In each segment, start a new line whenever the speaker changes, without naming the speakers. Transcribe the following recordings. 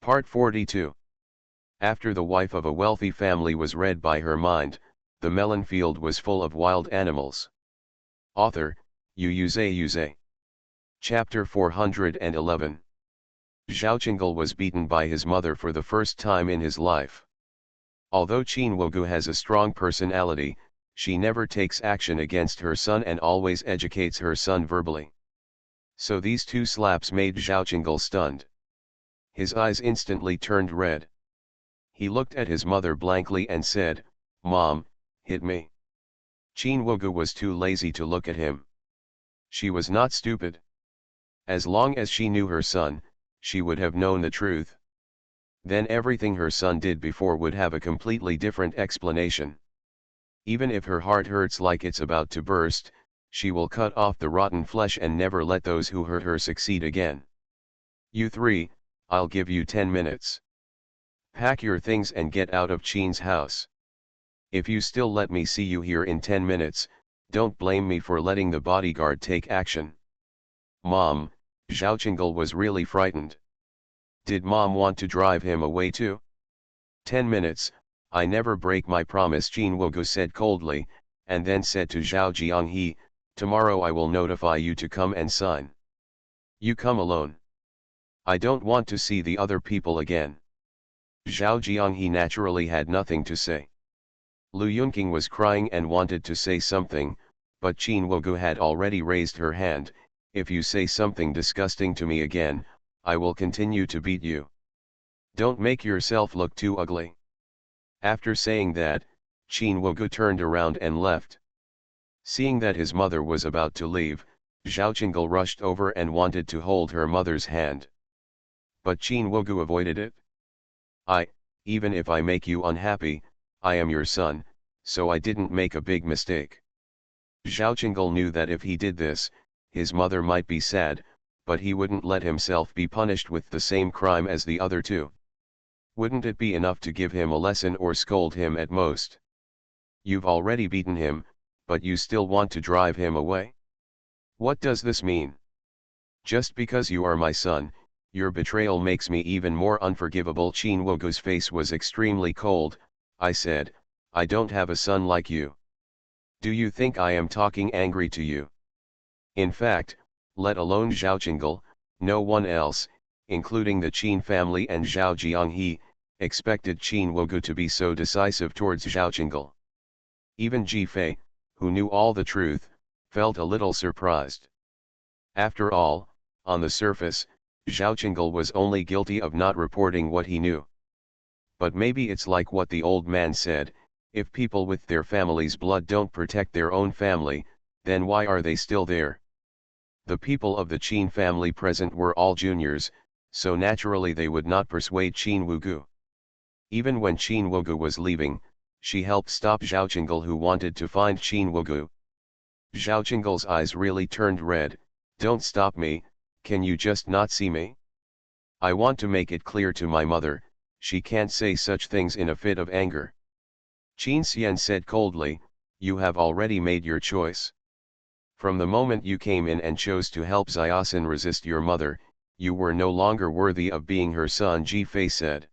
Part 42. After the wife of a wealthy family was read by her mind, the melon field was full of wild animals. Author, Xuanhuan. Chapter 411. Xiaoqinggle was beaten by his mother for the first time in his life. Although Xuanhuan has a strong personality, she never takes action against her son and always educates her son verbally. So these two slaps made Xiaoqinggle stunned. His eyes instantly turned red. He looked at his mother blankly and said, "Mom, hit me." Xuanhuan was too lazy to look at him. She was not stupid. As long as she knew her son, she would have known the truth. Then everything her son did before would have a completely different explanation. Even if her heart hurts like it's about to burst, she will cut off the rotten flesh and never let those who hurt her succeed again. You three, I'll give you 10 minutes. Pack your things and get out of Qin's house. If you still let me see you here in 10 minutes, don't blame me for letting the bodyguard take action. Mom, Xiaoqinggle was really frightened. Did Mom want to drive him away too? 10 minutes, I never break my promise, Xuanhuan said coldly, and then said to Zhao Jianghe, tomorrow I will notify you to come and sign. You come alone. I don't want to see the other people again. Zhao Jianghe naturally had nothing to say. Lu Yunqing was crying and wanted to say something, but Xuanhuan had already raised her hand. If you say something disgusting to me again, I will continue to beat you. Don't make yourself look too ugly. After saying that, Xuanhuan turned around and left. Seeing that his mother was about to leave, Xiaoqinggle rushed over and wanted to hold her mother's hand. But Xuanhuan avoided it. Even if I make you unhappy, I am your son, so I didn't make a big mistake. Xiaoqinggle knew that if he did this, his mother might be sad, but he wouldn't let himself be punished with the same crime as the other two. Wouldn't it be enough to give him a lesson or scold him at most? You've already beaten him, but you still want to drive him away? What does this mean? Just because you are my son, your betrayal makes me even more unforgivable. Xuanhuan's face was extremely cold. I said, I don't have a son like you. Do you think I am talking angry to you? In fact, let alone Xiaoqinggle, no one else, including the Qin family and Zhao Jianghe, expected Xuanhuan to be so decisive towards Xiaoqinggle. Even Ji Fei, who knew all the truth, felt a little surprised. After all, on the surface, Xiaoqinggle was only guilty of not reporting what he knew. But maybe it's like what the old man said, if people with their family's blood don't protect their own family, then why are they still there? The people of the Qin family present were all juniors, so naturally they would not persuade Xuanhuan. Even when Xuanhuan was leaving, she helped stop Xiaoqinggle, who wanted to find Xuanhuan. Xiaoqingle's eyes really turned red. Don't stop me, can you just not see me? I want to make it clear to my mother, she can't say such things in a fit of anger. Qin Xian said coldly, you have already made your choice. From the moment you came in and chose to help Xiaosan resist your mother, you were no longer worthy of being her son, Ji Fei said.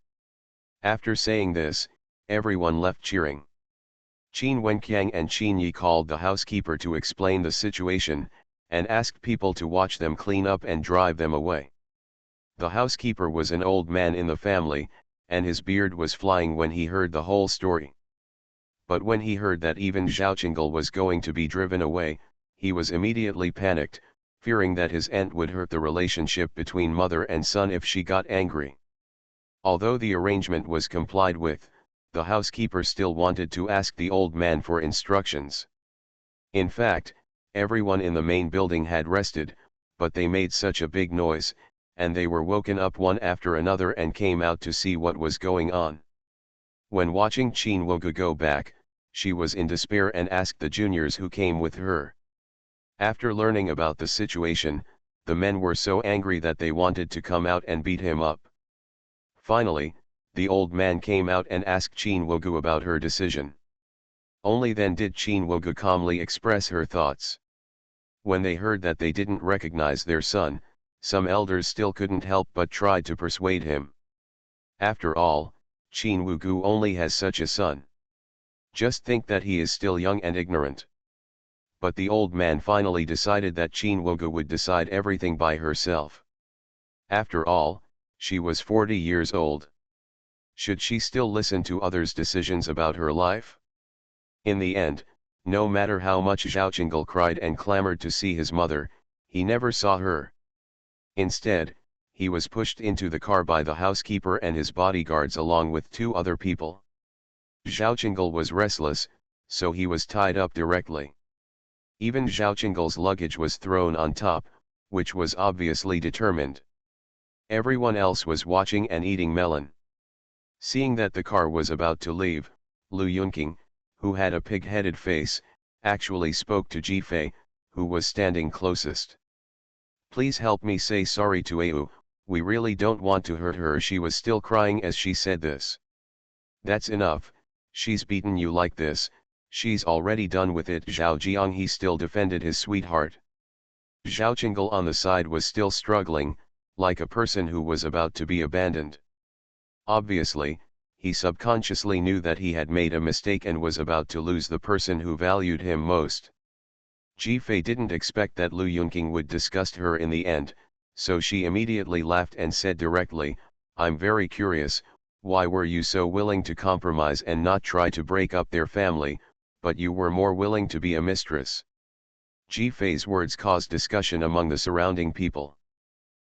After saying this, everyone left cheering. Qin Wenqiang and Qin Yi called the housekeeper to explain the situation, and asked people to watch them clean up and drive them away. The housekeeper was an old man in the family, and his beard was flying when he heard the whole story. But when he heard that even Xiaoqinggle was going to be driven away, he was immediately panicked, fearing that his aunt would hurt the relationship between mother and son if she got angry. Although the arrangement was complied with, the housekeeper still wanted to ask the old man for instructions. In fact, everyone in the main building had rested, but they made such a big noise, and they were woken up one after another and came out to see what was going on. When watching Xuanhuan go back, she was in despair and asked the juniors who came with her. After learning about the situation, the men were so angry that they wanted to come out and beat him up. Finally, the old man came out and asked Xuanhuan about her decision. Only then did Xuanhuan calmly express her thoughts. When they heard that they didn't recognize their son, some elders still couldn't help but tried to persuade him. After all, Qin Wugu only has such a son. Just think that he is still young and ignorant. But the old man finally decided that Qin Wugu would decide everything by herself. After all, she was 40 years old. Should she still listen to others' decisions about her life? In the end, no matter how much Zhao Qingle cried and clamored to see his mother, he never saw her. Instead, he was pushed into the car by the housekeeper and his bodyguards along with 2 other people. Zhao Qingle was restless, so he was tied up directly. Even Zhao Qingle's luggage was thrown on top, which was obviously determined. Everyone else was watching and eating melon. Seeing that the car was about to leave, Lu Yunqing, who had a pig-headed face, actually spoke to Ji Fei, who was standing closest. "Please help me say sorry to Au, we really don't want to hurt her." She was still crying as she said this. "That's enough, she's beaten you like this, she's already done with it." Zhao Jianghe still defended his sweetheart. Zhao Qingle on the side was still struggling, like a person who was about to be abandoned. Obviously, he subconsciously knew that he had made a mistake and was about to lose the person who valued him most. Ji Fei didn't expect that Lu Yunqing would disgust her in the end, so she immediately laughed and said directly, "I'm very curious, why were you so willing to compromise and not try to break up their family, but you were more willing to be a mistress?" Ji Fei's words caused discussion among the surrounding people.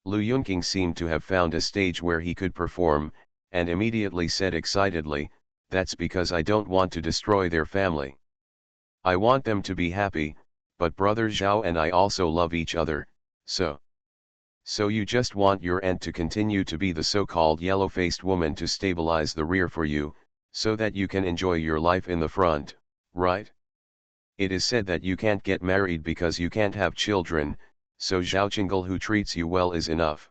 Lu Yunqing seemed to have found a stage where he could perform, and immediately said excitedly, "That's because I don't want to destroy their family. I want them to be happy, but brother Zhao and I also love each other, so you just want your aunt to continue to be the so-called yellow-faced woman to stabilize the rear for you, so that you can enjoy your life in the front, right? It is said that you can't get married because you can't have children, so Zhao Qingle who treats you well is enough.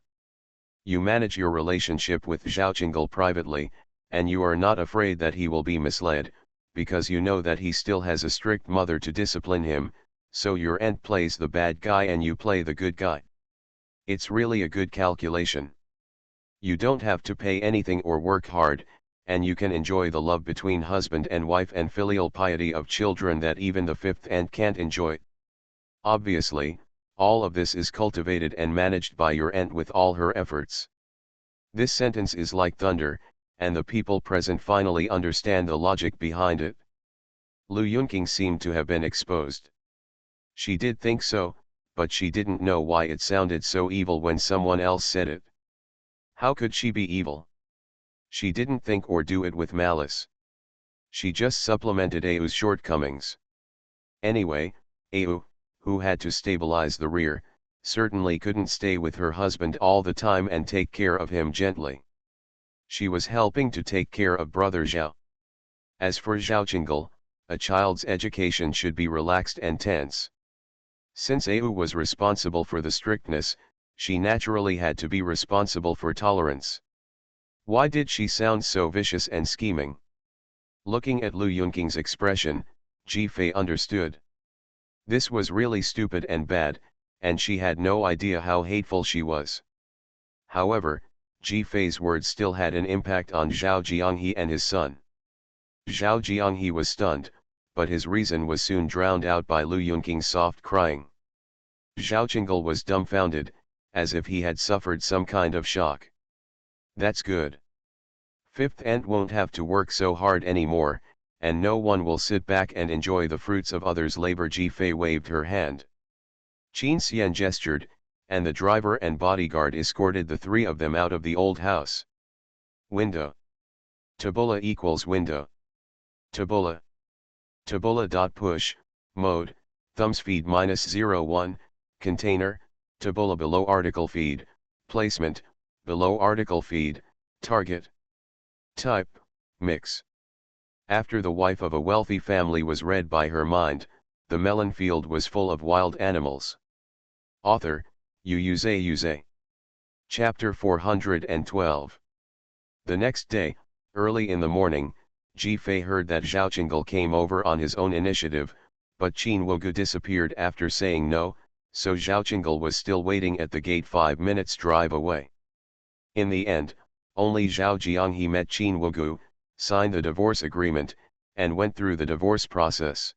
You manage your relationship with Zhao Qingle privately, and you are not afraid that he will be misled, because you know that he still has a strict mother to discipline him, so your aunt plays the bad guy and you play the good guy. It's really a good calculation. You don't have to pay anything or work hard, and you can enjoy the love between husband and wife and filial piety of children that even the 5th aunt can't enjoy. Obviously, all of this is cultivated and managed by your aunt with all her efforts." This sentence is like thunder, and the people present finally understand the logic behind it. Lu Yunqing seemed to have been exposed. She did think so, but she didn't know why it sounded so evil when someone else said it. How could she be evil? She didn't think or do it with malice. She just supplemented Au's shortcomings. Anyway, Au, who had to stabilize the rear, certainly couldn't stay with her husband all the time and take care of him gently. She was helping to take care of brother Zhao. As for Zhao Qingle, a child's education should be relaxed and tense. Since Au was responsible for the strictness, she naturally had to be responsible for tolerance. Why did she sound so vicious and scheming? Looking at Lu Yunqing's expression, Ji Fei understood. This was really stupid and bad, and she had no idea how hateful she was. However, Ji Fei's words still had an impact on Zhao Jianghe and his son. Zhao Jianghe was stunned, but his reason was soon drowned out by Lu Yunqing's soft crying. Zhao Qingle was dumbfounded, as if he had suffered some kind of shock. That's good. 5th aunt won't have to work so hard anymore, and no one will sit back and enjoy the fruits of others' labor. Ji Fei waved her hand. Qin Xian gestured, and the driver and bodyguard escorted the 3 of them out of the old house. Window. Tabula equals window. Tabula. Tabula.push, mode, thumbs feed -01, container, tabula below article feed, placement, below article feed, target. Type, mix. After the wife of a wealthy family was read by her mind, the melon field was full of wild animals. Author, Yuze. Chapter 412. The next day, early in the morning, Ji Fei heard that Zhao Qingle came over on his own initiative, but Qin Wugu disappeared after saying no, so Zhao Qingle was still waiting at the gate 5 minutes drive away. In the end, only Zhao Jianghe met Qin Wugu, signed the divorce agreement, and went through the divorce process.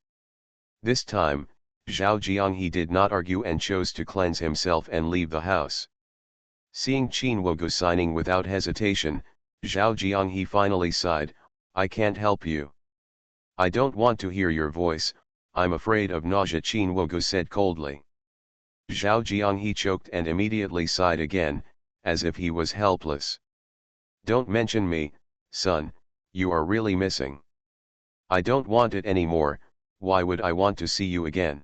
This time, Zhao Jianghe did not argue and chose to cleanse himself and leave the house. Seeing Qin Wugu signing without hesitation, Zhao Jianghe finally sighed, "I can't help you. I don't want to hear your voice, I'm afraid of nausea," Qin Wugu said coldly. Zhao Jianghe choked and immediately sighed again, as if he was helpless. "Don't mention me, son, you are really missing. I don't want it anymore, why would I want to see you again?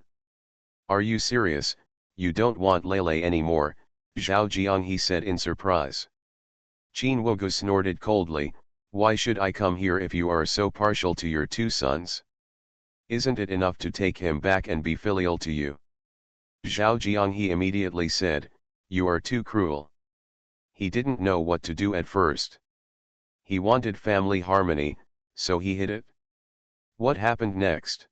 Are you serious, you don't want Lele anymore?" Zhao Jianghe said in surprise. Qin Wugu snorted coldly, "Why should I come here if you are so partial to your two sons? Isn't it enough to take him back and be filial to you?" Zhao Jianghe immediately said, "You are too cruel." He didn't know what to do at first. He wanted family harmony, so he hid it. What happened next?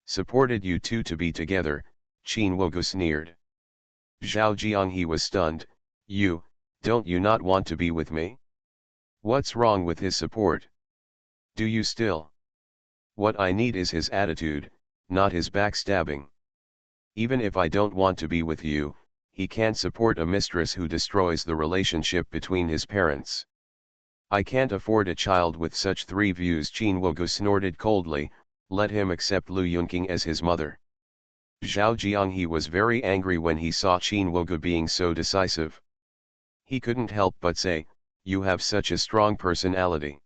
"Supported you two to be together," Qin Wugu sneered. Zhao Jianghe was stunned. Don't you not want to be with me? What's wrong with his support? Do you still? What I need is his attitude, not his backstabbing. Even if I don't want to be with you, he can't support a mistress who destroys the relationship between his parents. I can't afford a child with such three views." Qin Wugu snorted coldly, "Let him accept Lu Yunqing as his mother." Zhao Jianghe was very angry when he saw Qin Wugu being so decisive. He couldn't help but say, "You have such a strong personality.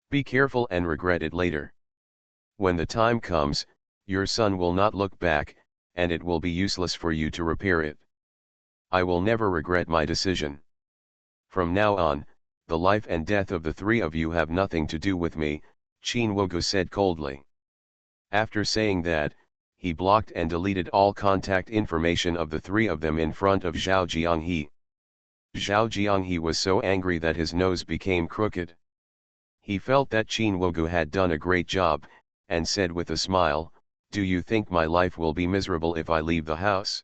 Be careful and regret it later. When the time comes, your son will not look back, and it will be useless for you to repair it. I will never regret my decision. From now on, the life and death of the three of you have nothing to do with me," Qin Wugu said coldly. After saying that, he blocked and deleted all contact information of the three of them in front of Zhao Jianghe. Zhao Jianghe was so angry that his nose became crooked. He felt that Qin Wugu had done a great job, and said with a smile, "Do you think my life will be miserable if I leave the house?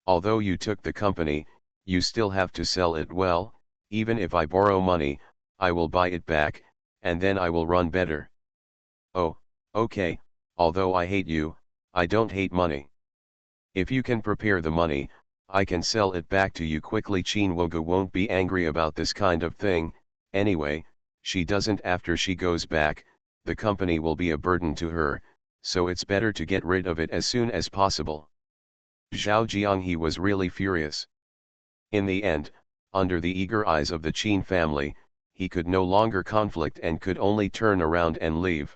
Although you took the company, you still have to sell it well. Even if I borrow money, I will buy it back, and then I will run better." "Oh, okay, although I hate you, I don't hate money. If you can prepare the money, I can sell it back to you quickly." Qin Wugu won't be angry about this kind of thing, anyway, she doesn't. After she goes back, the company will be a burden to her, so it's better to get rid of it as soon as possible. Zhao Jianghe was really furious. In the end, under the eager eyes of the Qin family, he could no longer conflict and could only turn around and leave.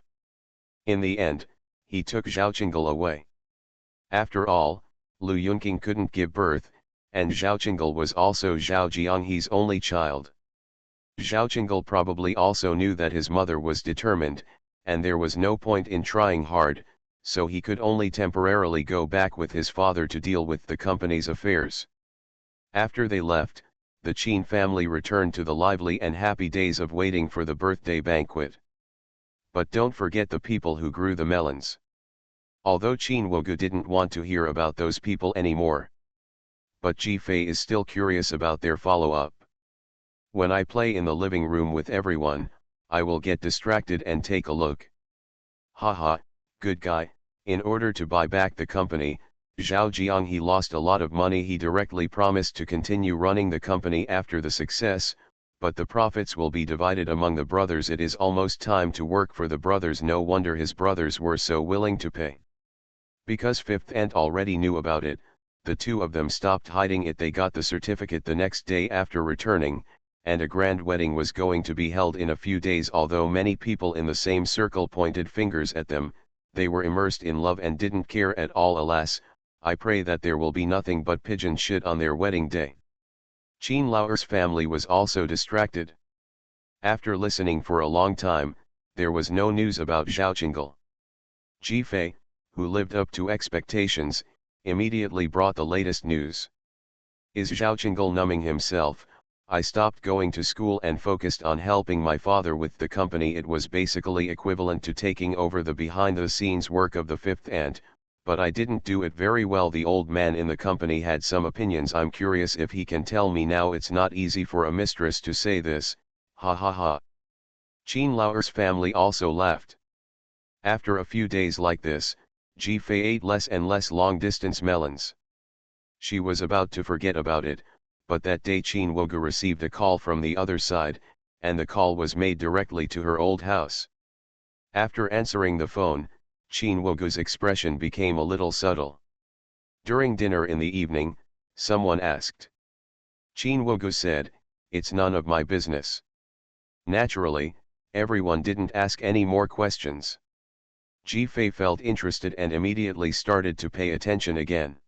In the end, he took Zhao Qingle away. After all, Lu Yunqing couldn't give birth, and Zhao Qingle was also Zhao Jianghe's only child. Zhao Qingle probably also knew that his mother was determined, and there was no point in trying hard, so he could only temporarily go back with his father to deal with the company's affairs. After they left, the Qin family returned to the lively and happy days of waiting for the birthday banquet. But don't forget the people who grew the melons. Although Qin Wugu didn't want to hear about those people anymore. But Ji-Fei is still curious about their follow-up. "When I play in the living room with everyone, I will get distracted and take a look. Haha, good guy." In order to buy back the company, Zhao Jianghe lost a lot of money. He directly promised to continue running the company after the success, but the profits will be divided among the brothers. It is almost time to work for the brothers. No wonder his brothers were so willing to pay. Because Fifth Aunt already knew about it, the two of them stopped hiding it. They got the certificate the next day after returning, and a grand wedding was going to be held in a few days. Although many people in the same circle pointed fingers at them, they were immersed in love and didn't care at all. Alas, I pray that there will be nothing but pigeon shit on their wedding day. Qin Lao's family was also distracted. After listening for a long time, there was no news about Zhao Qingle. Ji-Fei, who lived up to expectations, immediately brought the latest news. "Is Zhao Qingle numbing himself? I stopped going to school and focused on helping my father with the company." It was basically equivalent to taking over the behind-the-scenes work of the Fifth Aunt, But I didn't do it very well. The old man in the company had some opinions. I'm curious if he can tell me now. It's not easy for a mistress to say this, ha ha ha. Qin Lao's family also laughed. After a few days like this, Ji Fei ate less and less long-distance melons. She was about to forget about it, but that day Qin Wogu received a call from the other side, and the call was made directly to her old house. After answering the phone, Qin Wogu's expression became a little subtle. During dinner in the evening, someone asked. Qin Wogu said, "It's none of my business." Naturally, everyone didn't ask any more questions. Ji Fei felt interested and immediately started to pay attention again.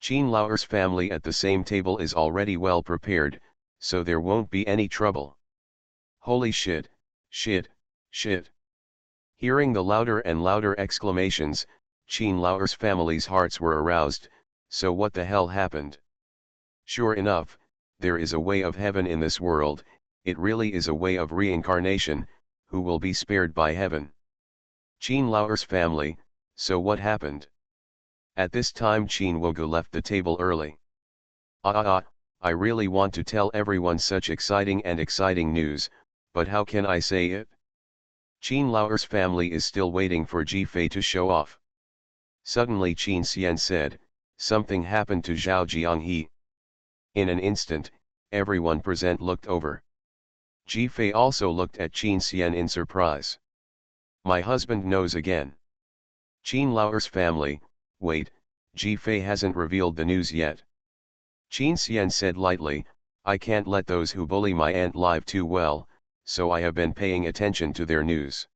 Qin Lao's family at the same table is already well prepared, so there won't be any trouble. Holy shit, shit, shit. Hearing the louder and louder exclamations, Qin Lao's family's hearts were aroused. So what the hell happened? Sure enough, there is a way of heaven in this world. It really is a way of reincarnation, who will be spared by heaven. Qin Lao's family, so what happened? At this time Qin Wogu left the table early. I really want to tell everyone such exciting news, but how can I say it? Qin Lao's family is still waiting for Ji Fei to show off. Suddenly Qin Xian said, "Something happened to Zhao Jianghe." In an instant, everyone present looked over. Ji Fei also looked at Qin Xian in surprise. "My husband knows again." Qin Lao's family, "Wait, Ji Fei hasn't revealed the news yet." Qin Xian said lightly, "I can't let those who bully my aunt live too well, so I have been paying attention to their news.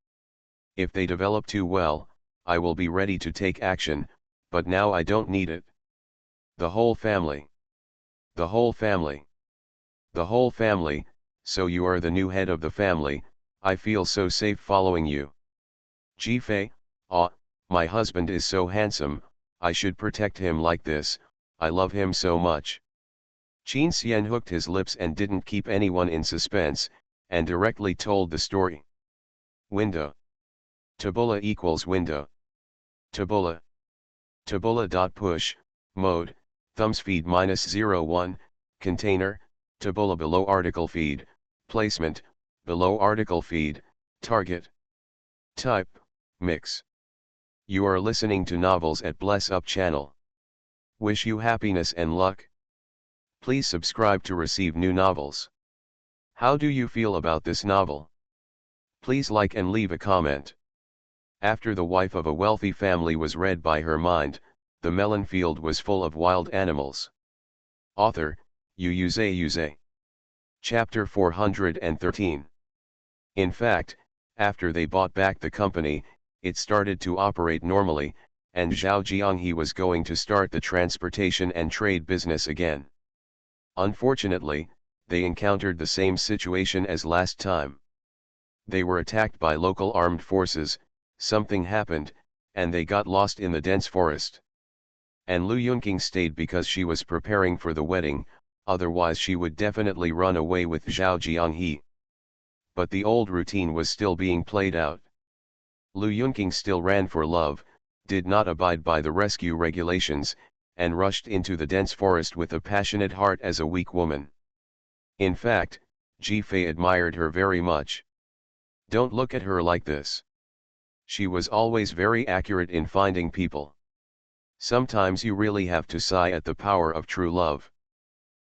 If they develop too well, I will be ready to take action, but now I don't need it." The whole family. The whole family. The whole family, so you are the new head of the family. I feel so safe following you. Ji Fei, my husband is so handsome, I should protect him like this, I love him so much. Qin Xian hooked his lips and didn't keep anyone in suspense, and directly told the story. Window. Tabula equals window. Tabula. Tabula.push, mode, thumbs feed -01, container, tabula below article feed, placement, below article feed, target. Type, mix. You are listening to novels at Bless Up channel. Wish you happiness and luck. Please subscribe to receive new novels. How do you feel about this novel? Please like and leave a comment. After The Wife of a Wealthy Family was read by her mind, the melon field was full of wild animals. Author, Xuanhuan. Chapter 413. In fact, after they bought back the company, it started to operate normally, and Zhao Jianghe was going to start the transportation and trade business again. Unfortunately, they encountered the same situation as last time. They were attacked by local armed forces, something happened, and they got lost in the dense forest. And Lu Yunqing stayed because she was preparing for the wedding, otherwise she would definitely run away with Zhao Jianghe. But the old routine was still being played out. Lu Yunqing still ran for love, did not abide by the rescue regulations, and rushed into the dense forest with a passionate heart as a weak woman. In fact, Ji Fei admired her very much. Don't look at her like this. She was always very accurate in finding people. Sometimes you really have to sigh at the power of true love.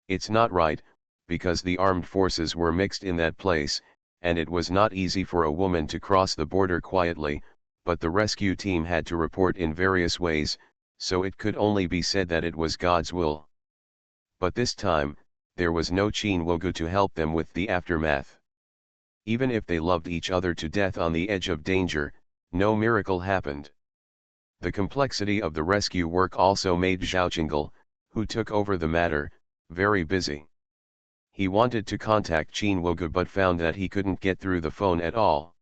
It's not right, because the armed forces were mixed in that place, and it was not easy for a woman to cross the border quietly, but the rescue team had to report in various ways, so it could only be said that it was God's will. But this time, there was no Qin Wogu to help them with the aftermath. Even if they loved each other to death on the edge of danger, no miracle happened. The complexity of the rescue work also made Zhao Qingle, who took over the matter, very busy. He wanted to contact Qin Wogu but found that he couldn't get through the phone at all.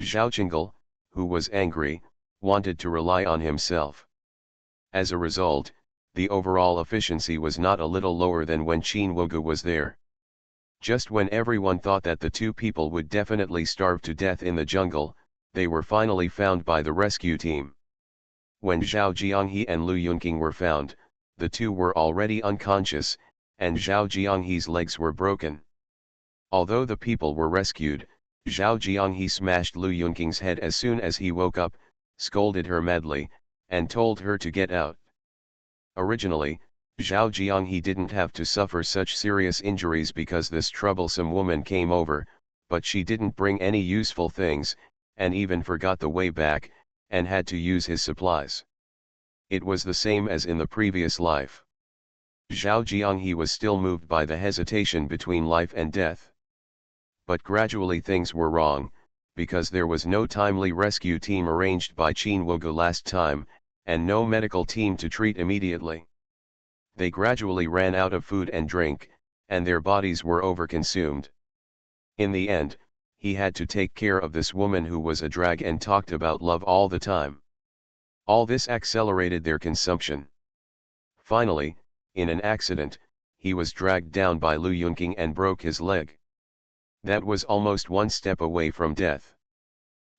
Zhao Qingle, who was angry, wanted to rely on himself. As a result, the overall efficiency was not a little lower than when Qin Wogu was there. Just when everyone thought that the two people would definitely starve to death in the jungle, they were finally found by the rescue team. When Zhao Jianghe and Lu Yunqing were found, the two were already unconscious, and Zhao Jianghe's legs were broken. Although the people were rescued, Zhao Jianghe smashed Lu Yunqing's head as soon as he woke up, scolded her madly, and told her to get out. Originally, Zhao Jianghe didn't have to suffer such serious injuries because this troublesome woman came over, but she didn't bring any useful things, and even forgot the way back, and had to use his supplies. It was the same as in the previous life. Zhao Jianghe was still moved by the hesitation between life and death. But gradually things were wrong, because there was no timely rescue team arranged by Qin Wogu last time, and no medical team to treat immediately. They gradually ran out of food and drink, and their bodies were overconsumed. In the end, he had to take care of this woman who was a drag and talked about love all the time. All this accelerated their consumption. Finally, in an accident, he was dragged down by Lu Yunqing and broke his leg. That was almost one step away from death.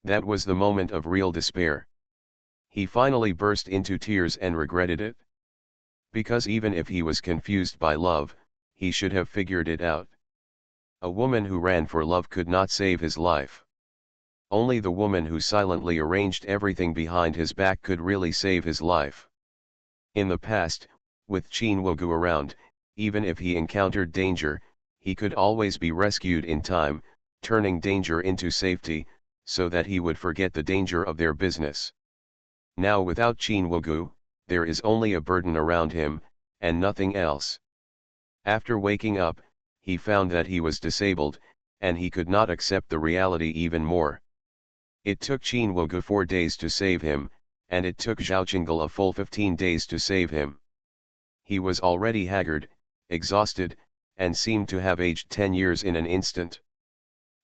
That was the moment of real despair. He finally burst into tears and regretted it. Because even if he was confused by love, he should have figured it out. A woman who ran for love could not save his life. Only the woman who silently arranged everything behind his back could really save his life. In the past, with Qin Wogu around, even if he encountered danger, he could always be rescued in time, turning danger into safety, so that he would forget the danger of their business. Now without Qin Wogu, there is only a burden around him, and nothing else. After waking up, he found that he was disabled, and he could not accept the reality even more. It took Qin Wogu 4 days to save him, and it took Zhao Qingle a full 15 days to save him. He was already haggard, exhausted, and seemed to have aged 10 years in an instant.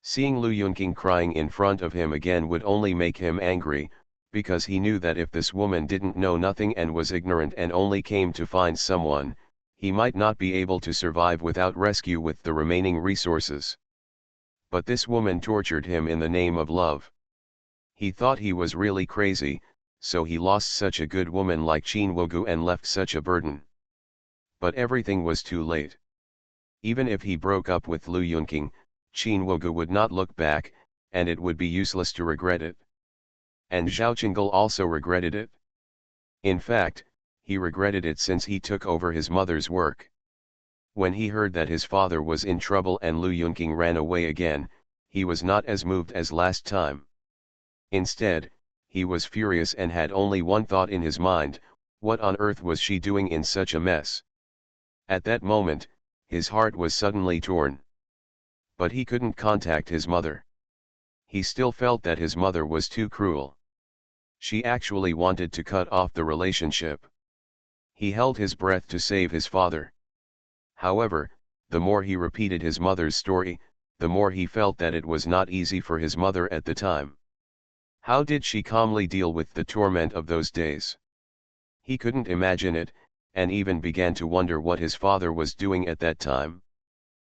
Seeing Lu Yunqing crying in front of him again would only make him angry, because he knew that if this woman didn't know nothing and was ignorant and only came to find someone, he might not be able to survive without rescue with the remaining resources. But this woman tortured him in the name of love. He thought he was really crazy, so he lost such a good woman like Qin Wogu and left such a burden. But everything was too late. Even if he broke up with Lu Yunqing, Qin Wogu would not look back, and it would be useless to regret it. And Zhao Qingle also regretted it. In fact, he regretted it since he took over his mother's work. When he heard that his father was in trouble and Lu Yunqing ran away again, he was not as moved as last time. Instead, he was furious and had only one thought in his mind: what on earth was she doing in such a mess? At that moment, his heart was suddenly torn. But he couldn't contact his mother. He still felt that his mother was too cruel. She actually wanted to cut off the relationship. He held his breath to save his father. However, the more he repeated his mother's story, the more he felt that it was not easy for his mother at the time. How did she calmly deal with the torment of those days? He couldn't imagine it, and even began to wonder what his father was doing at that time.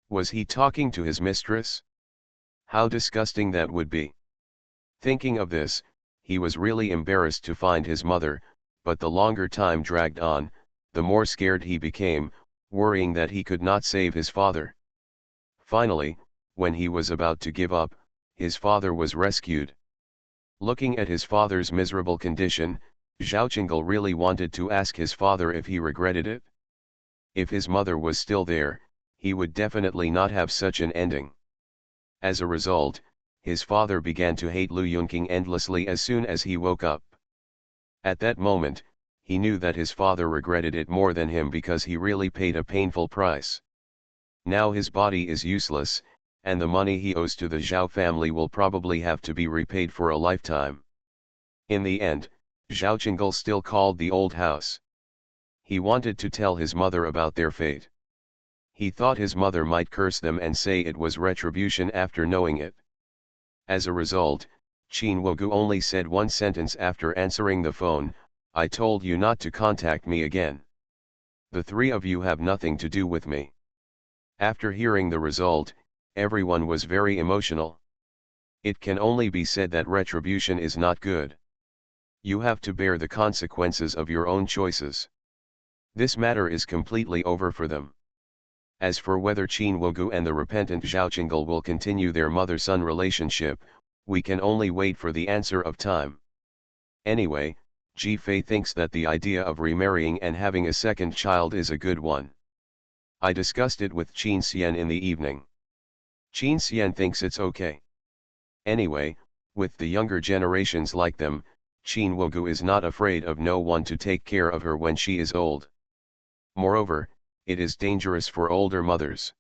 Was he talking to his mistress? How disgusting that would be. Thinking of this, he was really embarrassed to find his mother, but the longer time dragged on, the more scared he became, worrying that he could not save his father. Finally, when he was about to give up, his father was rescued. Looking at his father's miserable condition, Zhao Qingle really wanted to ask his father if he regretted it. If his mother was still there, he would definitely not have such an ending. As a result, his father began to hate Lu Yunqing endlessly as soon as he woke up. At that moment, he knew that his father regretted it more than him because he really paid a painful price. Now his body is useless, and the money he owes to the Zhao family will probably have to be repaid for a lifetime. In the end, Zhao Qingle still called the old house. He wanted to tell his mother about their fate. He thought his mother might curse them and say it was retribution after knowing it. As a result, Qin Wogu only said one sentence after answering the phone: "I told you not to contact me again. The three of you have nothing to do with me." After hearing the result, everyone was very emotional. It can only be said that retribution is not good. You have to bear the consequences of your own choices. This matter is completely over for them. As for whether Qin Wogu and the repentant Zhao Qingle will continue their mother-son relationship, we can only wait for the answer of time. Anyway, Ji Fei thinks that the idea of remarrying and having a second child is a good one. I discussed it with Qin Xian in the evening. Qin Xian thinks it's okay. Anyway, with the younger generations like them, Qin Wogu is not afraid of no one to take care of her when she is old. Moreover, it is dangerous for older mothers.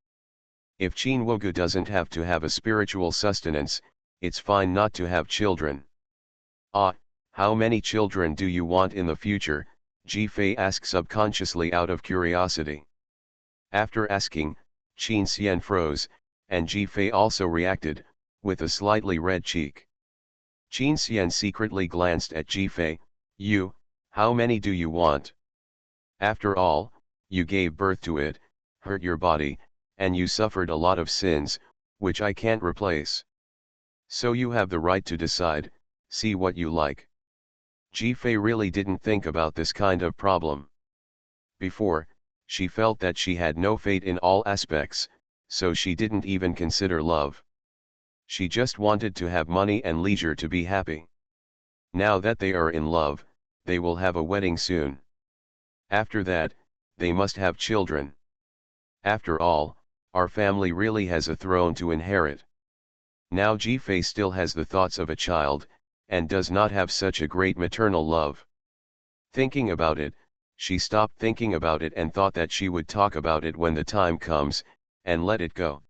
If Qin Wogu doesn't have to have a spiritual sustenance, it's fine not to have children. Ah, how many children do you want in the future? Ji Fei asked subconsciously out of curiosity. After asking, Qin Xian froze, and Ji Fei also reacted, with a slightly red cheek. Qin Xian secretly glanced at Ji Fei. You, how many do you want? After all, you gave birth to it, hurt your body, and you suffered a lot of sins, which I can't replace. So you have the right to decide, see what you like. Ji Fei really didn't think about this kind of problem. Before, she felt that she had no fate in all aspects, so she didn't even consider love. She just wanted to have money and leisure to be happy. Now that they are in love, they will have a wedding soon. After that, they must have children. After all, our family really has a throne to inherit. Now Ji Fei still has the thoughts of a child, and does not have such a great maternal love. Thinking about it, she stopped thinking about it and thought that she would talk about it when the time comes, and let it go.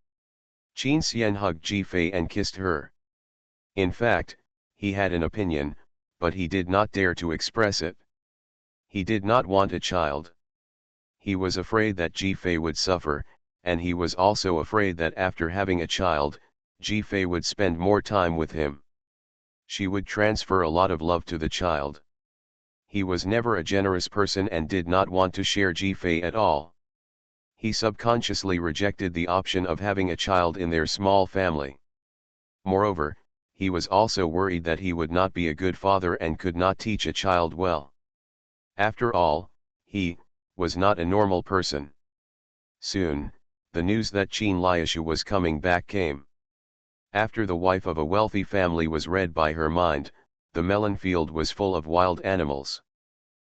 Qin Xian hugged Ji Fei and kissed her. In fact, he had an opinion, but he did not dare to express it. He did not want a child. He was afraid that Ji Fei would suffer, and he was also afraid that after having a child, Ji Fei would spend more time with him. She would transfer a lot of love to the child. He was never a generous person and did not want to share Ji Fei at all. He subconsciously rejected the option of having a child in their small family. Moreover, he was also worried that he would not be a good father and could not teach a child well. After all, he was not a normal person. Soon, the news that Qin Liashu was coming back came. After the wife of a wealthy family was read by her mind, the melon field was full of wild animals.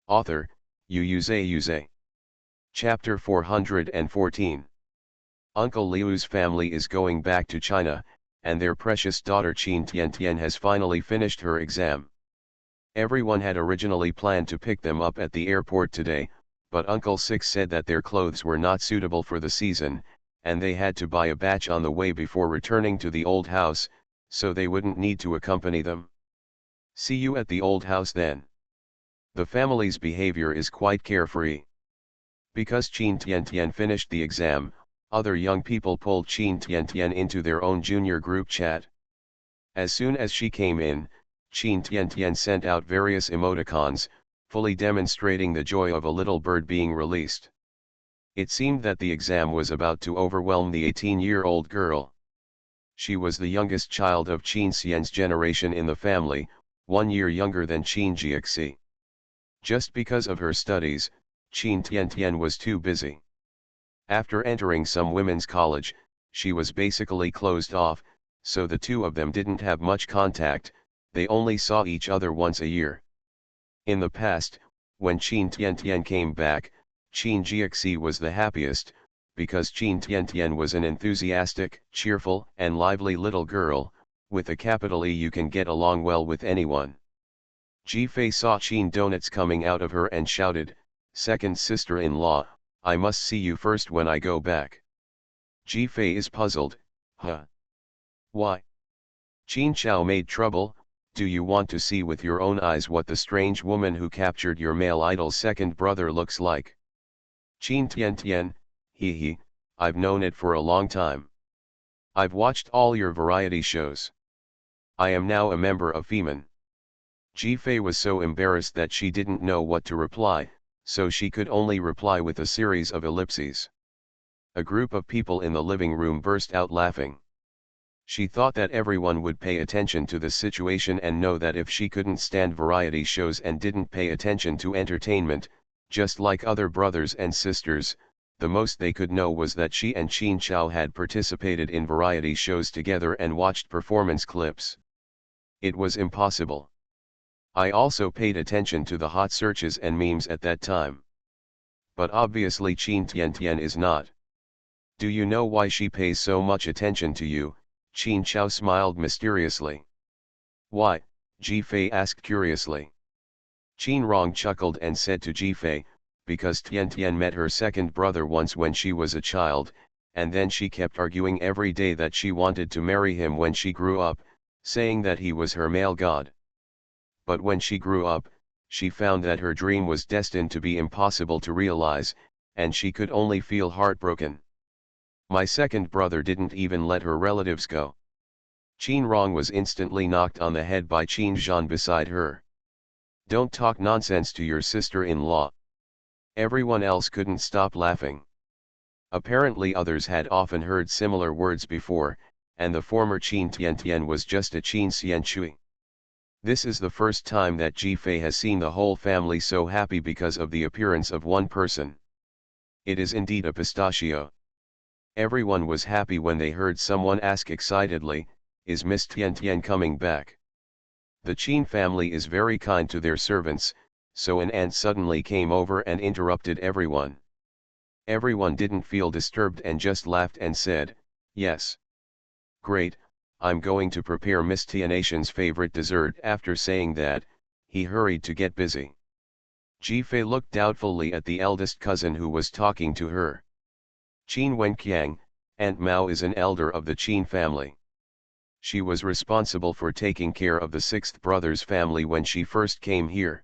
Author, Yuze. Chapter 414. Uncle Liu's family is going back to China, and their precious daughter Qin Tiantian has finally finished her exam. Everyone had originally planned to pick them up at the airport today, but Uncle Six said that their clothes were not suitable for the season, and they had to buy a batch on the way before returning to the old house, so they wouldn't need to accompany them. See you at the old house then. The family's behavior is quite carefree. Because Qin Tiantian finished the exam, other young people pulled Qin Tiantian into their own junior group chat. As soon as she came in, Qin Tiantian sent out various emoticons, fully demonstrating the joy of a little bird being released. It seemed that the exam was about to overwhelm the 18-year-old girl. She was the youngest child of Qin Xian's generation in the family, 1 year younger than Qin Jiaxi. Just because of her studies, Qin Tiantian was too busy. After entering some women's college, she was basically closed off, so the two of them didn't have much contact, they only saw each other once a year. In the past, when Qin Tiantian came back, Qin Jiaxi was the happiest, because Qin Tiantian was an enthusiastic, cheerful, and lively little girl, with a capital E. You can get along well with anyone. Ji Fei saw Qin Donuts coming out of her and shouted, "Second sister-in-law, I must see you first when I go back." Ji Fei is puzzled, huh? Why? Qin Chao made trouble. Do you want to see with your own eyes what the strange woman who captured your male idol's second brother looks like? Qin Tiantian, he, I've known it for a long time. I've watched all your variety shows. I am now a member of Femen. Ji Fei was so embarrassed that she didn't know what to reply, so she could only reply with a series of ellipses. A group of people in the living room burst out laughing. She thought that everyone would pay attention to the situation and know that if she couldn't stand variety shows and didn't pay attention to entertainment, just like other brothers and sisters, the most they could know was that she and Qin Chao had participated in variety shows together and watched performance clips. It was impossible. I also paid attention to the hot searches and memes at that time. But obviously Qin Tiantian is not. Do you know why she pays so much attention to you? Qin Chao smiled mysteriously. Why? Ji Fei asked curiously. Qin Rong chuckled and said to Ji Fei, because Tiantian met her second brother once when she was a child, and then she kept arguing every day that she wanted to marry him when she grew up, saying that he was her male god. But when she grew up, she found that her dream was destined to be impossible to realize, and she could only feel heartbroken. My second brother didn't even let her relatives go. Qin Rong was instantly knocked on the head by Qin Zhan beside her. Don't talk nonsense to your sister-in-law. Everyone else couldn't stop laughing. Apparently others had often heard similar words before, and the former Qin Tiantian was just a Qin Xianchui. This is the first time that Ji Fei has seen the whole family so happy because of the appearance of one person. It is indeed a pistachio. Everyone was happy when they heard someone ask excitedly, "Is Miss Tiantian coming back?" The Qin family is very kind to their servants, so an aunt suddenly came over and interrupted everyone. Everyone didn't feel disturbed and just laughed and said, "Yes. Great, I'm going to prepare Miss Tianation's favorite dessert." After saying that, he hurried to get busy. Ji Fei looked doubtfully at the eldest cousin who was talking to her. Qin Wenqiang, Aunt Mao is an elder of the Qin family. She was responsible for taking care of the sixth brother's family when she first came here.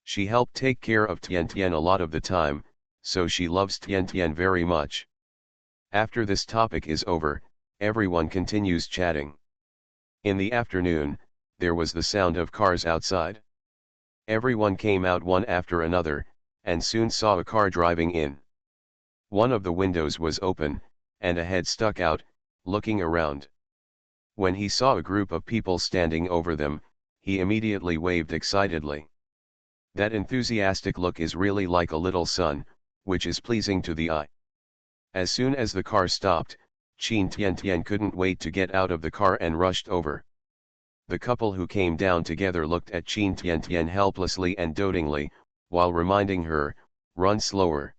She helped take care of Tiantian a lot of the time, so she loves Tiantian very much. After this topic is over, everyone continues chatting. In the afternoon, there was the sound of cars outside. Everyone came out one after another, and soon saw a car driving in. One of the windows was open, and a head stuck out, looking around. When he saw a group of people standing over them, he immediately waved excitedly. That enthusiastic look is really like a little sun, which is pleasing to the eye. As soon as the car stopped, Qin Tiantian couldn't wait to get out of the car and rushed over. The couple who came down together looked at Qin Tiantian helplessly and dotingly, while reminding her, "Run slower."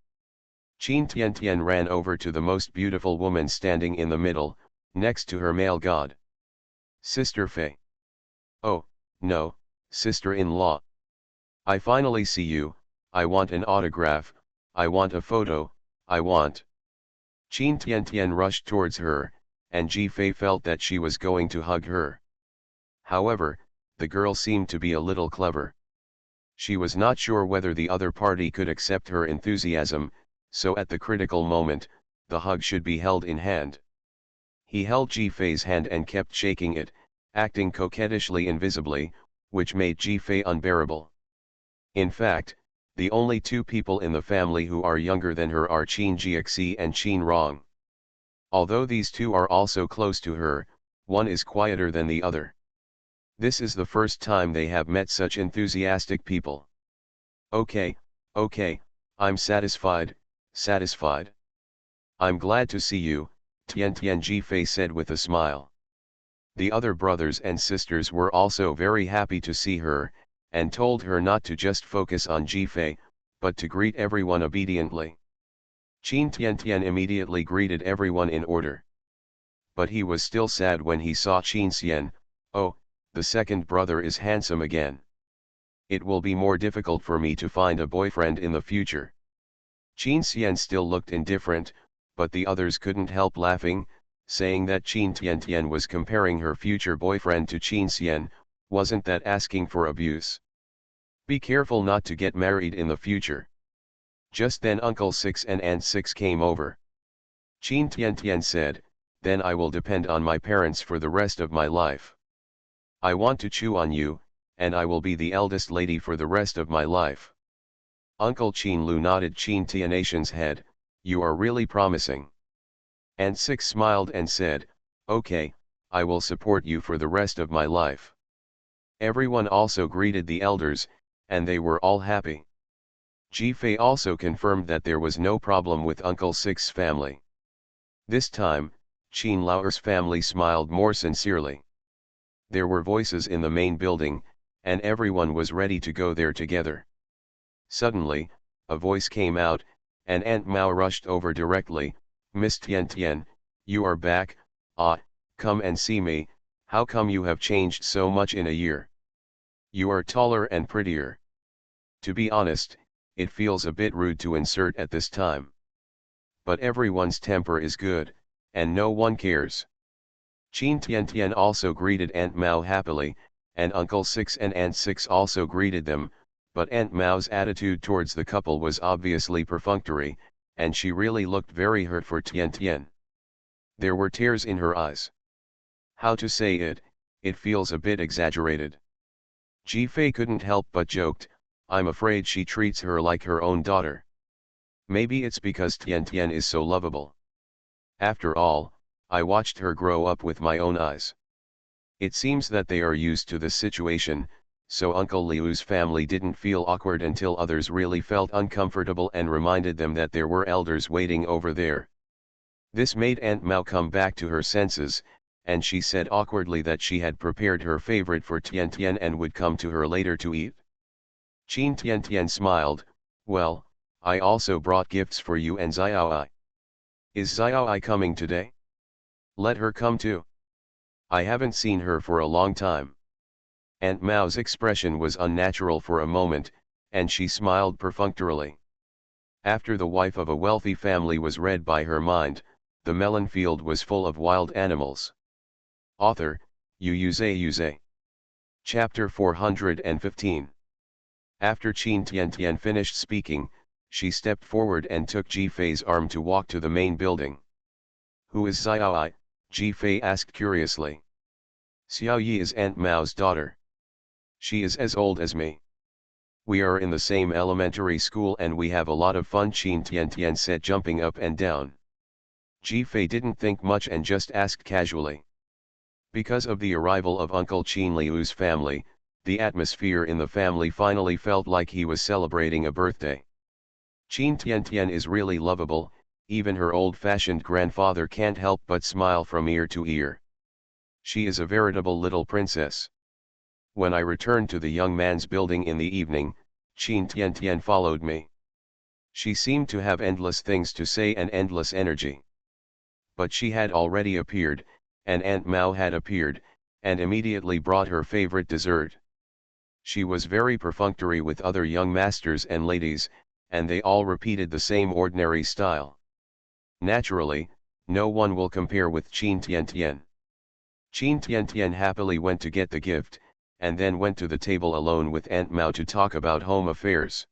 Qin Tiantian ran over to the most beautiful woman standing in the middle, next to her male god. "Sister Fei." "Oh, no, sister-in-law. I finally see you, I want an autograph, I want a photo, I want." Qin Tiantian rushed towards her, and Ji Fei felt that she was going to hug her. However, the girl seemed to be a little clever. She was not sure whether the other party could accept her enthusiasm, so at the critical moment, the hug should be held in hand. He held Ji Fei's hand and kept shaking it, acting coquettishly invisibly, which made Ji Fei unbearable. In fact, the only two people in the family who are younger than her are Qin Jiaxi and Qin Rong. Although these two are also close to her, one is quieter than the other. This is the first time they have met such enthusiastic people. Okay, I'm satisfied, satisfied. I'm glad to see you, Tiantian, Ji Fei said with a smile. The other brothers and sisters were also very happy to see her, and told her not to just focus on Ji Fei, but to greet everyone obediently. Qin Tiantian immediately greeted everyone in order. But he was still sad when he saw Qin Xian. "Oh, the second brother is handsome again. It will be more difficult for me to find a boyfriend in the future." Qin Xian still looked indifferent, but the others couldn't help laughing, saying that Qin Tiantian was comparing her future boyfriend to Qin Xian. Wasn't that asking for abuse? Be careful not to get married in the future. Just then Uncle Six and Aunt Six came over. Qin Tiantian said, "Then I will depend on my parents for the rest of my life. I want to chew on you, and I will be the eldest lady for the rest of my life." Uncle Qin Lu nodded Qin Tianation's head, "You are really promising." Aunt Six smiled and said, "Okay, I will support you for the rest of my life. Everyone also greeted the elders, and they were all happy. Ji-fei also confirmed that there was no problem with Uncle Six's family. This time, Qin Lao's family smiled more sincerely. There were voices in the main building, and everyone was ready to go there together. Suddenly, a voice came out, and Aunt Mao rushed over directly. Miss Tian Tian, you are back. Come and see me. How come you have changed so much in a year? You are taller and prettier. To be honest, it feels a bit rude to insert at this time. But everyone's temper is good, and no one cares. Qin Tiantian also greeted Aunt Mao happily, and Uncle Six and Aunt Six also greeted them, but Aunt Mao's attitude towards the couple was obviously perfunctory, and she really looked very hurt for Tiantian. There were tears in her eyes. How to say it, it feels a bit exaggerated. Ji-fei couldn't help but joked, I'm afraid she treats her like her own daughter. Maybe it's because Tiantian is so lovable. After all, I watched her grow up with my own eyes. It seems that they are used to this situation, so Uncle Liu's family didn't feel awkward until others really felt uncomfortable and reminded them that there were elders waiting over there. This made Aunt Mao come back to her senses, and she said awkwardly that she had prepared her favorite for Tiantian and would come to her later to eat. Qin Tiantian smiled, well, I also brought gifts for you and Xiaoai. Is Xiaoai coming today? Let her come too. I haven't seen her for a long time. Aunt Mao's expression was unnatural for a moment, and she smiled perfunctorily. After the wife of a wealthy family was read by her mind, the melon field was full of wild animals. Author, Yuze. Chapter 415. After Qin Tiantian finished speaking, she stepped forward and took Ji-fei's arm to walk to the main building. Who is Xiaoai? Ji-fei asked curiously. Xiao Yi is Aunt Mao's daughter. She is as old as me. We are in the same elementary school and we have a lot of fun, Qin Tiantian said, jumping up and down. Ji-fei didn't think much and just asked casually. Because of the arrival of Uncle Qin Liu's family, the atmosphere in the family finally felt like he was celebrating a birthday. Qin Tiantian is really lovable, even her old-fashioned grandfather can't help but smile from ear to ear. She is a veritable little princess. When I returned to the young man's building in the evening, Qin Tiantian followed me. She seemed to have endless things to say and endless energy. But she had already appeared, and Aunt Mao had appeared, and immediately brought her favorite dessert. She was very perfunctory with other young masters and ladies, and they all repeated the same ordinary style. Naturally, no one will compare with Qin Tiantian. Qin Tiantian happily went to get the gift, and then went to the table alone with Aunt Mao to talk about home affairs.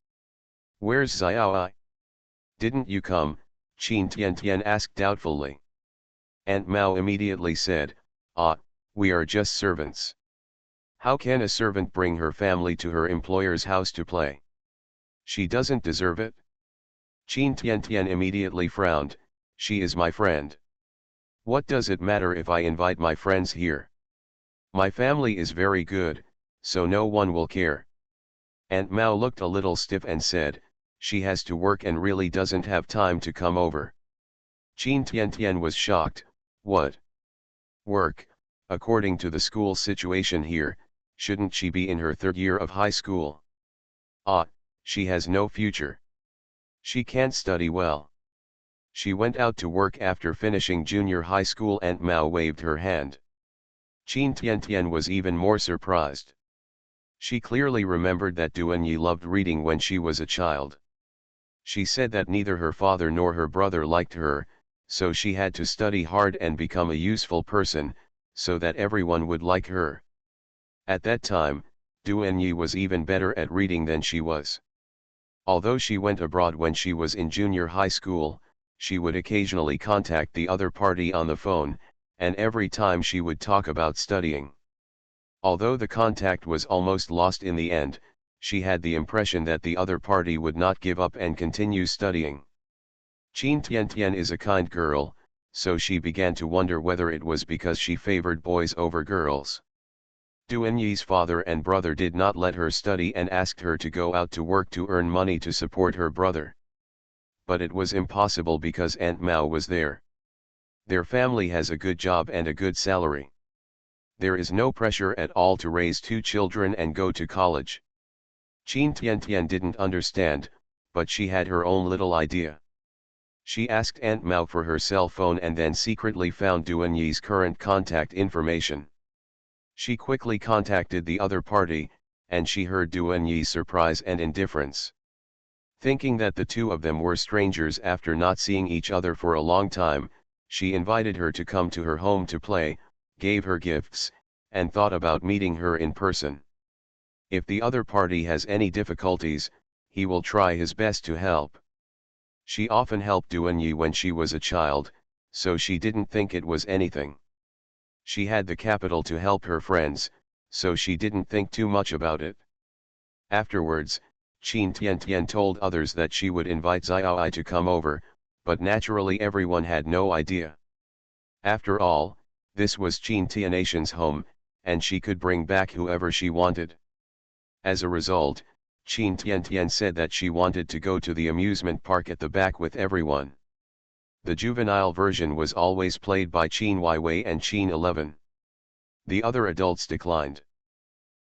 Where's Xiaoai? Didn't you come? Qin Tiantian asked doubtfully. Aunt Mao immediately said, we are just servants. How can a servant bring her family to her employer's house to play? She doesn't deserve it. Qin Tiantian immediately frowned, she is my friend. What does it matter if I invite my friends here? My family is very good, so no one will care. Aunt Mao looked a little stiff and said, she has to work and really doesn't have time to come over. Qin Tiantian was shocked, what? Work, according to the school situation here, shouldn't she be in her third year of high school? She has no future. She can't study well. She went out to work after finishing junior high school. Aunt Mao waved her hand. Qin Tiantian was even more surprised. She clearly remembered that Duanyi loved reading when she was a child. She said that neither her father nor her brother liked her, so she had to study hard and become a useful person, so that everyone would like her. At that time, Duanyi was even better at reading than she was. Although she went abroad when she was in junior high school, she would occasionally contact the other party on the phone, and every time she would talk about studying. Although the contact was almost lost in the end, she had the impression that the other party would not give up and continue studying. Qin Tiantian is a kind girl, so she began to wonder whether it was because she favored boys over girls. Duanyi's father and brother did not let her study and asked her to go out to work to earn money to support her brother. But it was impossible because Aunt Mao was there. Their family has a good job and a good salary. There is no pressure at all to raise 2 children and go to college. Qin Tiantian didn't understand, but she had her own little idea. She asked Aunt Mao for her cell phone and then secretly found Duanyi's current contact information. She quickly contacted the other party, and she heard Duanyi's surprise and indifference. Thinking that the two of them were strangers after not seeing each other for a long time, she invited her to come to her home to play, gave her gifts, and thought about meeting her in person. If the other party has any difficulties, he will try his best to help. She often helped Duanyi when she was a child, so she didn't think it was anything. She had the capital to help her friends, so she didn't think too much about it. Afterwards, Qin Tiantian told others that she would invite Xiaoai to come over, but naturally everyone had no idea. After all, this was Qin Tianatian's home, and she could bring back whoever she wanted. As a result, Qin Tiantian said that she wanted to go to the amusement park at the back with everyone. The juvenile version was always played by Qin Weiwei and Qin 11. The other adults declined.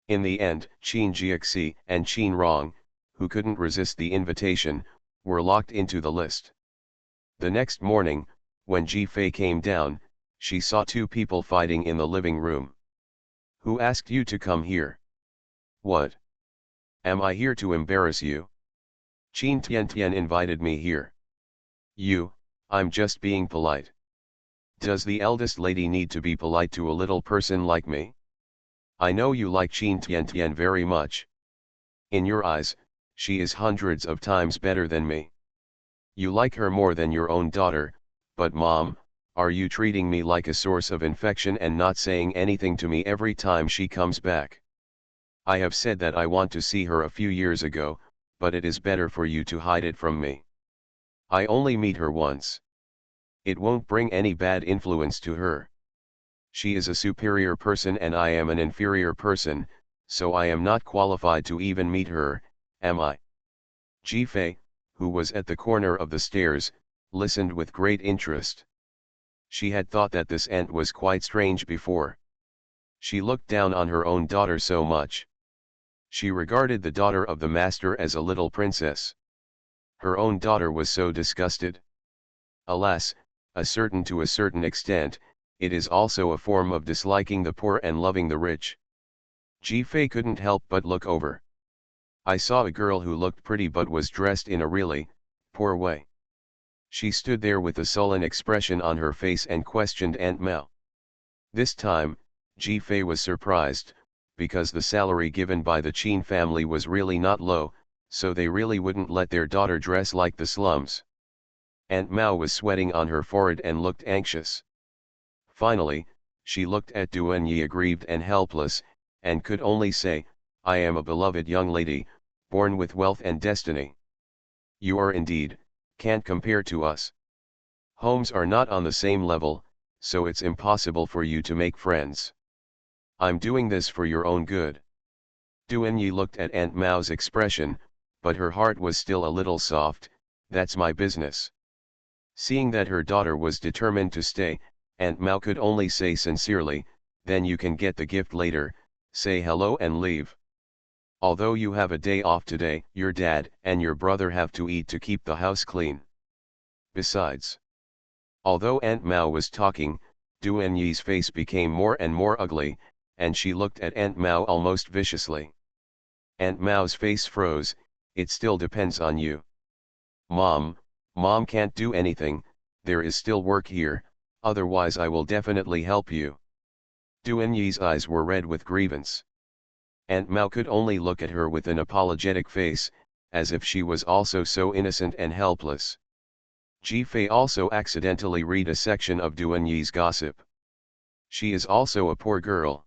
In the end, Qin Jiaxi and Qin Rong, who couldn't resist the invitation, were locked into the list. The next morning, when Ji Fei came down, she saw 2 people fighting in the living room. "Who asked you to come here?" "What? Am I here to embarrass you?" "Qin Tiantian invited me here." I'm just being polite." "Does the eldest lady need to be polite to a little person like me? I know you like Qin Tiantian very much. In your eyes, she is hundreds of times better than me. You like her more than your own daughter, but Mom, are you treating me like a source of infection and not saying anything to me every time she comes back? I have said that I want to see her a few years ago, but it is better for you to hide it from me. I only meet her once. It won't bring any bad influence to her. She is a superior person and I am an inferior person, so I am not qualified to even meet her, am I?" Ji Fei, who was at the corner of the stairs, listened with great interest. She had thought that this aunt was quite strange before. She looked down on her own daughter so much. She regarded the daughter of the master as a little princess. Her own daughter was so disgusted. Alas, to a certain extent, it is also a form of disliking the poor and loving the rich. Ji Fei couldn't help but look over. "I saw a girl who looked pretty but was dressed in a really poor way." She stood there with a sullen expression on her face and questioned Aunt Mao. This time, Ji Fei was surprised, because the salary given by the Qin family was really not low, so they really wouldn't let their daughter dress like the slums. Aunt Mao was sweating on her forehead and looked anxious. Finally, she looked at Duanyi aggrieved and helpless, and could only say, "I am a beloved young lady, born with wealth and destiny. You are indeed, can't compare to us. Homes are not on the same level, so it's impossible for you to make friends. I'm doing this for your own good." Duanyi looked at Aunt Mao's expression, but her heart was still a little soft. "That's my business." Seeing that her daughter was determined to stay, Aunt Mao could only say sincerely, "Then you can get the gift later, say hello and leave. Although you have a day off today, your dad and your brother have to eat to keep the house clean. Besides." Although Aunt Mao was talking, Duanyi's face became more and more ugly, and she looked at Aunt Mao almost viciously. Aunt Mao's face froze. "It still depends on you." Mom can't do anything, there is still work here, otherwise I will definitely help you." Duanyi's eyes were red with grievance. Aunt Mao could only look at her with an apologetic face, as if she was also so innocent and helpless. Ji Fei also accidentally read a section of Duanyi's gossip. "She is also a poor girl.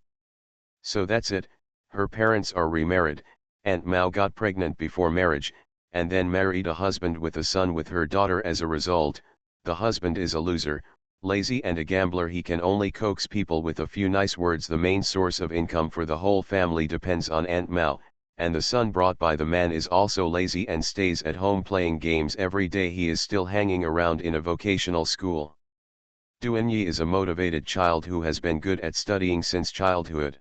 So that's it, her parents are remarried, Aunt Mao got pregnant before marriage, and then married a husband with a son with her daughter. As a result, the husband is a loser, Lazy and a gambler, he can only coax people with a few nice words. The main source of income for the whole family depends on Aunt Mao, and the son brought by the man is also lazy and stays at home playing games every day. He is still hanging around in a vocational school. Duanyi is a motivated child who has been good at studying since childhood.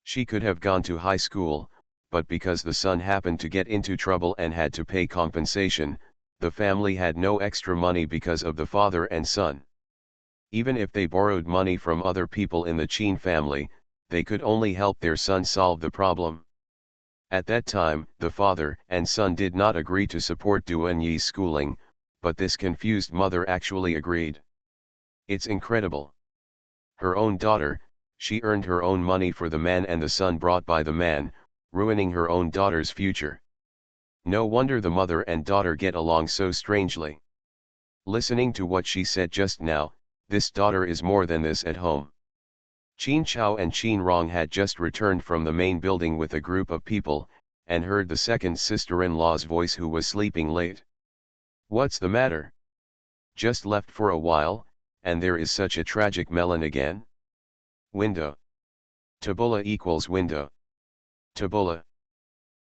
She could have gone to high school, but because the son happened to get into trouble and had to pay compensation, the family had no extra money because of the father and son. Even if they borrowed money from other people in the Qin family, they could only help their son solve the problem. At that time, the father and son did not agree to support Duanyi's schooling, but this confused mother actually agreed. It's incredible. Her own daughter, she earned her own money for the man and the son brought by the man, ruining her own daughter's future. No wonder the mother and daughter get along so strangely. Listening to what she said just now, this daughter is more than this at home. Qin Chao and Qin Rong had just returned from the main building with a group of people, and heard the second sister-in-law's voice, who was sleeping late. What's the matter? Just left for a while, and there is such a tragic melon again? Window. Tabula equals window. Tabula.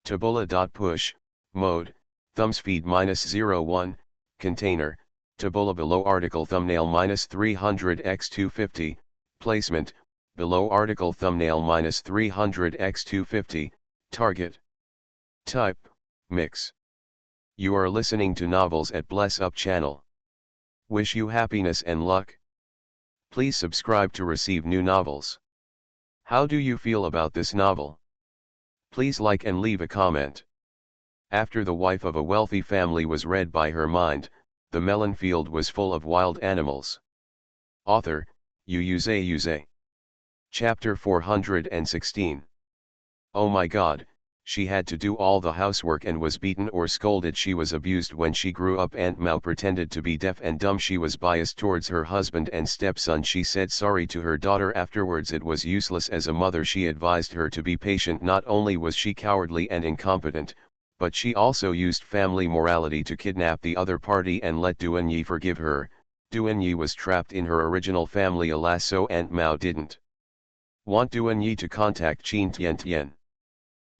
Tabula.push, mode, thumbs feed -01, container, tabula below article thumbnail -300x250, placement, below article thumbnail -300x250, target. Type, mix. You are listening to Novels at Bless Up channel. Wish you happiness and luck. Please subscribe to receive new novels. How do you feel about this novel? Please like and leave a comment. After the wife of a wealthy family was read by her mind, the melon field was full of wild animals. Author, Xuanhuan. Chapter 416. Oh my God, she had to do all the housework and was beaten or scolded. She was abused when she grew up. Aunt Mao pretended to be deaf and dumb. She was biased towards her husband and stepson. She said sorry to her daughter afterwards. It was useless as a mother. She advised her to be patient. Not only was she cowardly and incompetent, but she also used family morality to kidnap the other party and let Duanyi forgive her. Duanyi was trapped in her original family. Alas, so Aunt Mao didn't want Duanyi to contact Qin Tiantian.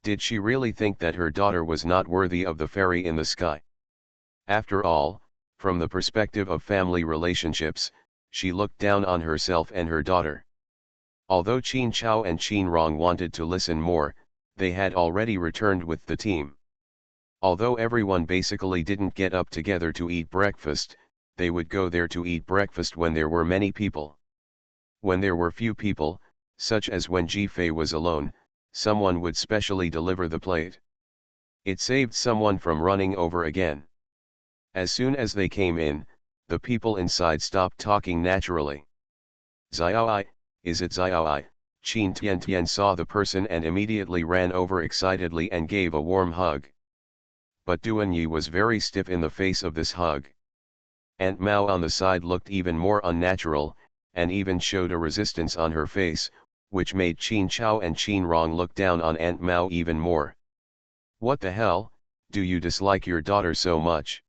Did she really think that her daughter was not worthy of the fairy in the sky? After all, from the perspective of family relationships, she looked down on herself and her daughter. Although Qin Chao and Qin Rong wanted to listen more, they had already returned with the team. Although everyone basically didn't get up together to eat breakfast, they would go there to eat breakfast when there were many people. When there were few people, such as when Jifei was alone, someone would specially deliver the plate. It saved someone from running over again. As soon as they came in, the people inside stopped talking naturally. Xiaoi, is it Xiaoi? Qin Tiantian saw the person and immediately ran over excitedly and gave a warm hug. But Duanyi was very stiff in the face of this hug. Aunt Mao on the side looked even more unnatural, and even showed a resistance on her face, which made Qin Chao and Qin Rong look down on Aunt Mao even more. What the hell, do you dislike your daughter so much?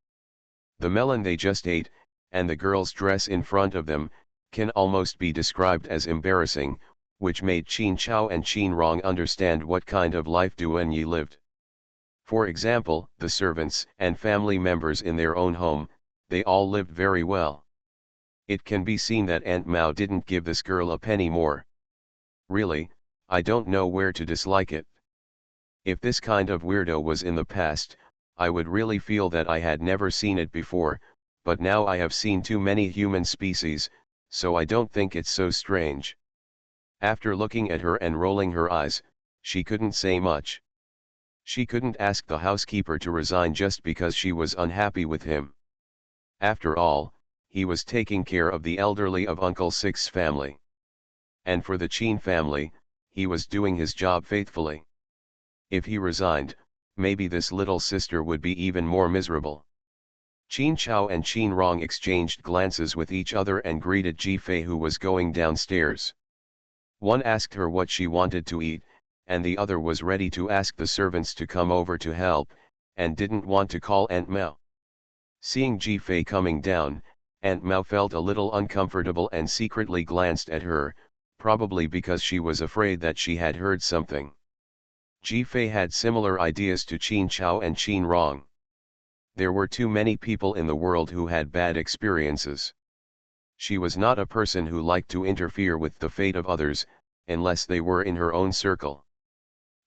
The melon they just ate, and the girl's dress in front of them, can almost be described as embarrassing, which made Qin Chao and Qin Rong understand what kind of life Duanyi lived. For example, the servants and family members in their own home, they all lived very well. It can be seen that Aunt Mao didn't give this girl a penny more. Really, I don't know where to dislike it. If this kind of weirdo was in the past, I would really feel that I had never seen it before, but now I have seen too many human species, so I don't think it's so strange. After looking at her and rolling her eyes, she couldn't say much. She couldn't ask the housekeeper to resign just because she was unhappy with him. After all, he was taking care of the elderly of Uncle Six's family. And for the Qin family, he was doing his job faithfully. If he resigned, maybe this little sister would be even more miserable. Qin Chao and Qin Rong exchanged glances with each other and greeted Jifei, who was going downstairs. One asked her what she wanted to eat, and the other was ready to ask the servants to come over to help, and didn't want to call Aunt Mao. Seeing Jifei coming down, Aunt Mao felt a little uncomfortable and secretly glanced at her, probably because she was afraid that she had heard something. Ji-fei had similar ideas to Qin Chao and Qin Rong. There were too many people in the world who had bad experiences. She was not a person who liked to interfere with the fate of others, unless they were in her own circle.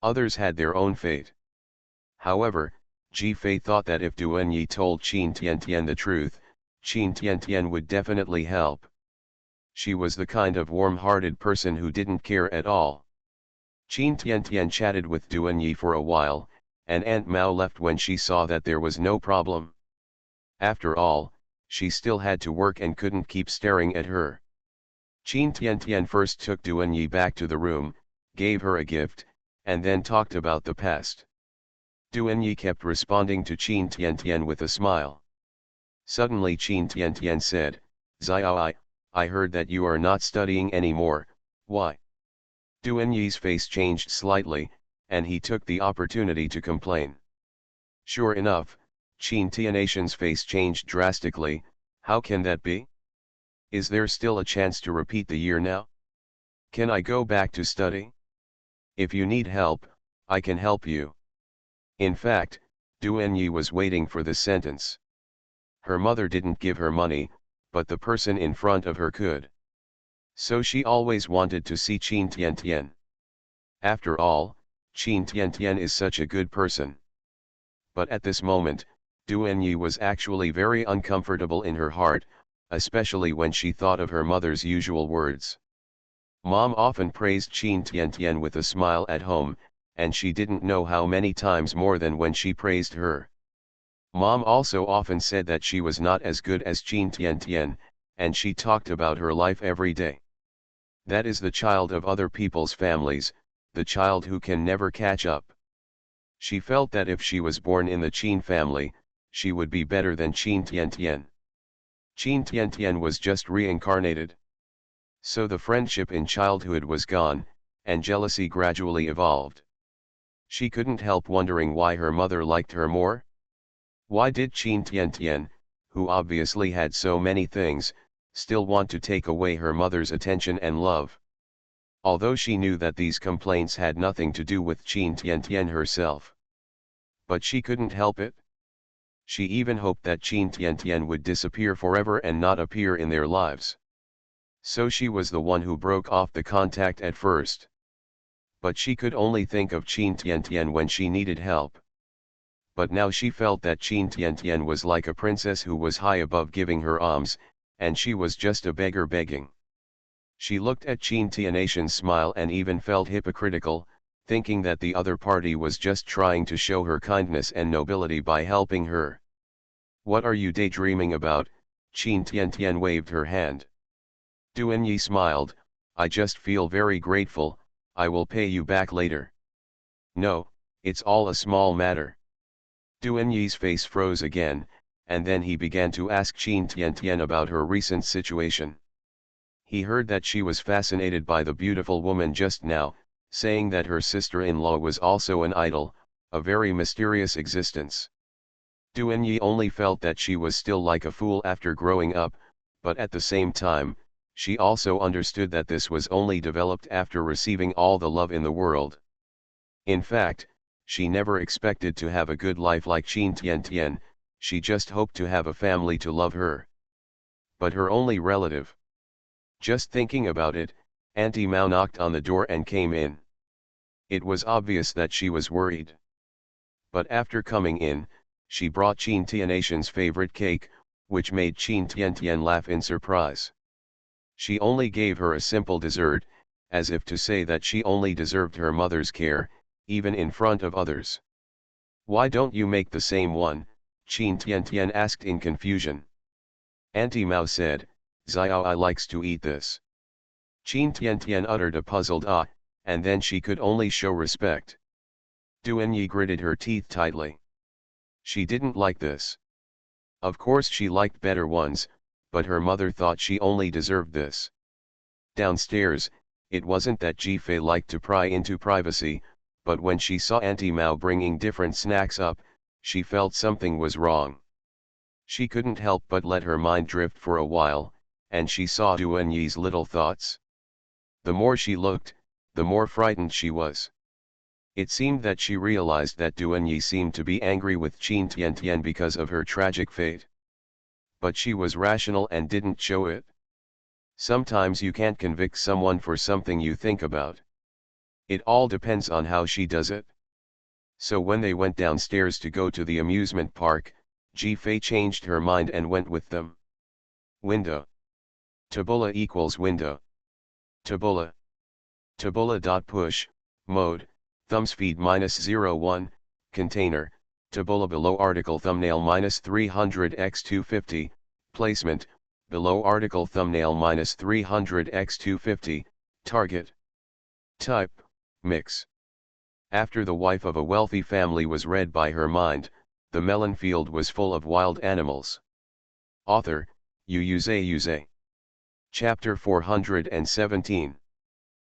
Others had their own fate. However, Ji-fei thought that if Duanyi told Qin Tiantian the truth, Qin Tiantian would definitely help. She was the kind of warm-hearted person who didn't care at all. Qin Tiantian chatted with Duanyi for a while, and Aunt Mao left when she saw that there was no problem. After all, she still had to work and couldn't keep staring at her. Qin Tiantian first took Duanyi back to the room, gave her a gift, and then talked about the past. Duanyi kept responding to Qin Tiantian with a smile. Suddenly Qin Tiantian said, "Xiao, I heard that you are not studying anymore, why?" Duanyi's face changed slightly, and he took the opportunity to complain. Sure enough, Qin Tianatian's face changed drastically. "How can that be? Is there still a chance to repeat the year now? Can I go back to study? If you need help, I can help you." In fact, Duanyi was waiting for this sentence. Her mother didn't give her money, but the person in front of her could. So she always wanted to see Qin Tiantian. After all, Qin Tiantian is such a good person. But at this moment, Duanyi was actually very uncomfortable in her heart, especially when she thought of her mother's usual words. Mom often praised Qin Tiantian with a smile at home, and she didn't know how many times more than when she praised her. Mom also often said that she was not as good as Qin Tiantian, and she talked about her life every day. That is the child of other people's families, the child who can never catch up. She felt that if she was born in the Qin family, she would be better than Qin Tiantian. Qin Tiantian was just reincarnated. So the friendship in childhood was gone, and jealousy gradually evolved. She couldn't help wondering why her mother liked her more. Why did Qin Tiantian, who obviously had so many things, still want to take away her mother's attention and love? Although she knew that these complaints had nothing to do with Qin Tiantian herself. But she couldn't help it. She even hoped that Qin Tiantian would disappear forever and not appear in their lives. So she was the one who broke off the contact at first. But she could only think of Qin Tiantian when she needed help. But now she felt that Qin Tiantian was like a princess who was high above giving her alms, and she was just a beggar begging. She looked at Qin Tianatian's smile and even felt hypocritical, thinking that the other party was just trying to show her kindness and nobility by helping her. "What are you daydreaming about?" Qin Tiantian waved her hand. Duanyi smiled, "I just feel very grateful, I will pay you back later." "No, it's all a small matter." Duanyi's face froze again, and then he began to ask Qin Tiantian about her recent situation. He heard that she was fascinated by the beautiful woman just now, saying that her sister-in-law was also an idol, a very mysterious existence. Duanyi only felt that she was still like a fool after growing up, but at the same time, she also understood that this was only developed after receiving all the love in the world. In fact, she never expected to have a good life like Qin Tiantian, she just hoped to have a family to love her. But her only relative. Just thinking about it, Auntie Mao knocked on the door and came in. It was obvious that she was worried. But after coming in, she brought Qin Tianatian's favorite cake, which made Qin Tiantian laugh in surprise. She only gave her a simple dessert, as if to say that she only deserved her mother's care, even in front of others. "Why don't you make the same one?" Qin Tiantian asked in confusion. Auntie Mao said, "Xiao likes to eat this." Qin Tiantian uttered a puzzled "ah," and then she could only show respect. Duanyi gritted her teeth tightly. She didn't like this. Of course she liked better ones, but her mother thought she only deserved this. Downstairs, it wasn't that Ji-fei liked to pry into privacy, but when she saw Auntie Mao bringing different snacks up, she felt something was wrong. She couldn't help but let her mind drift for a while, and she saw Duanyi's little thoughts. The more she looked, the more frightened she was. It seemed that she realized that Duanyi seemed to be angry with Qin Tiantian because of her tragic fate. But she was rational and didn't show it. Sometimes you can't convict someone for something you think about. It all depends on how she does it. So when they went downstairs to go to the amusement park, Ji Fei changed her mind and went with them. Window. Tabula equals window. Tabula. Tabula.push, mode, thumbspeed -01, container, tabula below article thumbnail -300x250, placement, below article thumbnail -300x250, target. Type, mix. After the wife of a wealthy family was read by her mind, the melon field was full of wild animals. Author, Xuanhuan. Chapter 417.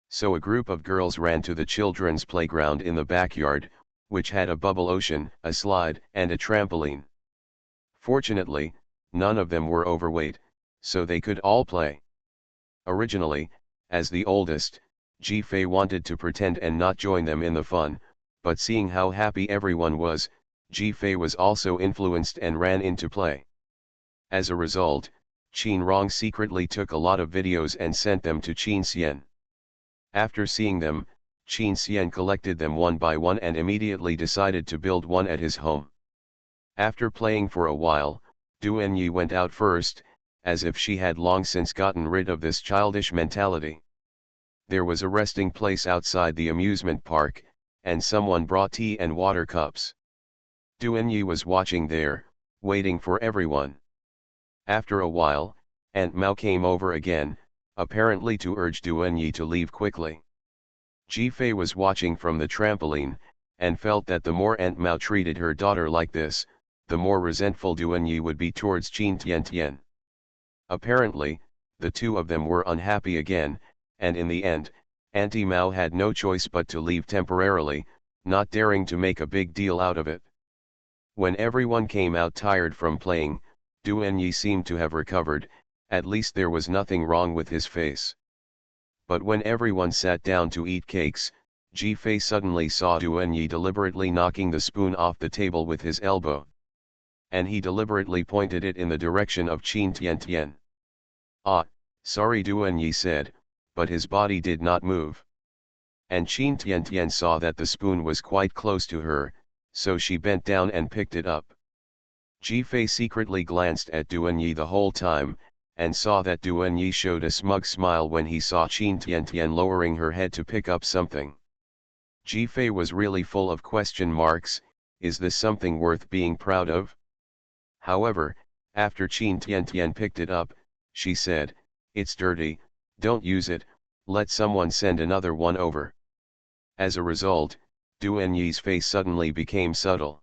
So a group of girls ran to the children's playground in the backyard, which had a bubble ocean, a slide, and a trampoline. Fortunately, none of them were overweight, so they could all play. Originally, as the oldest, Ji Fei wanted to pretend and not join them in the fun, but seeing how happy everyone was, Ji Fei was also influenced and ran in to play. As a result, Qin Rong secretly took a lot of videos and sent them to Qin Xian. After seeing them, Qin Xian collected them one by one and immediately decided to build one at his home. After playing for a while, Duanyi went out first, as if she had long since gotten rid of this childish mentality. There was a resting place outside the amusement park, and someone brought tea and water cups. Duanyi was watching there, waiting for everyone. After a while, Aunt Mao came over again, apparently to urge Duanyi to leave quickly. Ji Fei was watching from the trampoline, and felt that the more Aunt Mao treated her daughter like this, the more resentful Duanyi would be towards Qin Tiantian. Apparently, the two of them were unhappy again, and in the end, Auntie Mao had no choice but to leave temporarily, not daring to make a big deal out of it. When everyone came out tired from playing, Duanyi seemed to have recovered, at least there was nothing wrong with his face. But when everyone sat down to eat cakes, Ji Fei suddenly saw Duanyi deliberately knocking the spoon off the table with his elbow. And he deliberately pointed it in the direction of Qin Tiantian. "Ah, sorry," Duanyi said, but his body did not move. And Qin Tiantian saw that the spoon was quite close to her, so she bent down and picked it up. Ji Fei secretly glanced at Duanyi the whole time, and saw that Duanyi showed a smug smile when he saw Qin Tiantian lowering her head to pick up something. Ji Fei was really full of question marks. Is this something worth being proud of? However, after Qin Tiantian picked it up, she said, "It's dirty, don't use it, let someone send another one over." As a result, Duanyi's face suddenly became subtle.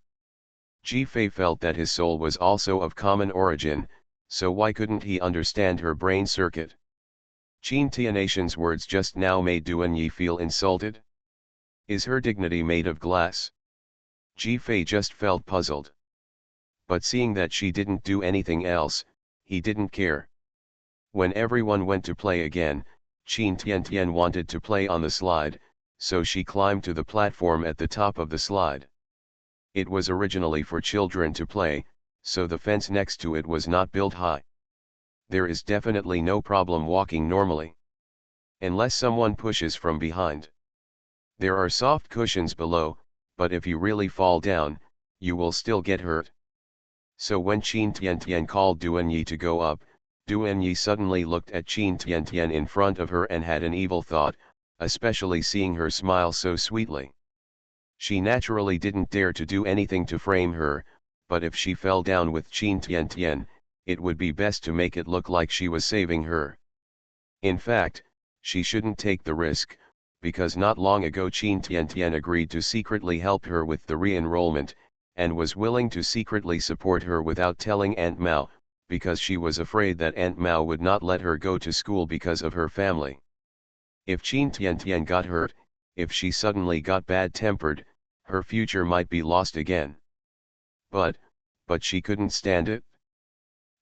Ji Fei felt that his soul was also of common origin, so why couldn't he understand her brain circuit? Qin Tianatian's words just now made Duanyi feel insulted. Is her dignity made of glass? Ji Fei just felt puzzled. But seeing that she didn't do anything else, he didn't care. When everyone went to play again, Qin Tiantian wanted to play on the slide, so she climbed to the platform at the top of the slide. It was originally for children to play, so the fence next to it was not built high. There is definitely no problem walking normally. Unless someone pushes from behind. There are soft cushions below, but if you really fall down, you will still get hurt. So when Qin Tiantian called Duanyi to go up, Duanyi suddenly looked at Qin Tiantian in front of her and had an evil thought, especially seeing her smile so sweetly. She naturally didn't dare to do anything to frame her, but if she fell down with Qin Tiantian, it would be best to make it look like she was saving her. In fact, she shouldn't take the risk, because not long ago Qin Tiantian agreed to secretly help her with the re-enrollment, and was willing to secretly support her without telling Aunt Mao, because she was afraid that Aunt Mao would not let her go to school because of her family. If Qin Tiantian got hurt, if she suddenly got bad-tempered, her future might be lost again. But she couldn't stand it.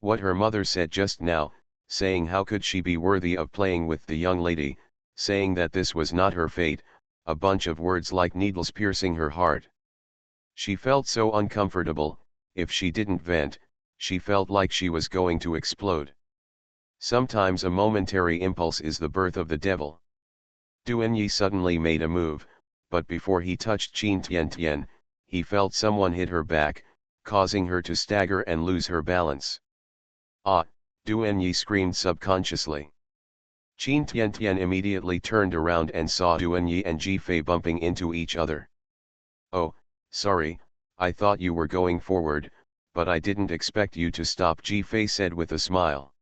What her mother said just now, saying how could she be worthy of playing with the young lady, saying that this was not her fate, a bunch of words like needles piercing her heart. She felt so uncomfortable. If she didn't vent, she felt like she was going to explode. Sometimes a momentary impulse is the birth of the devil. Duanyi suddenly made a move, but before he touched Qin Tiantian, he felt someone hit her back, causing her to stagger and lose her balance. Ah! Duanyi screamed subconsciously. Qin Tiantian immediately turned around and saw Duanyi and Jifei bumping into each other. Oh, sorry, I thought you were going forward, but I didn't expect you to stop, Jifei said with a smile.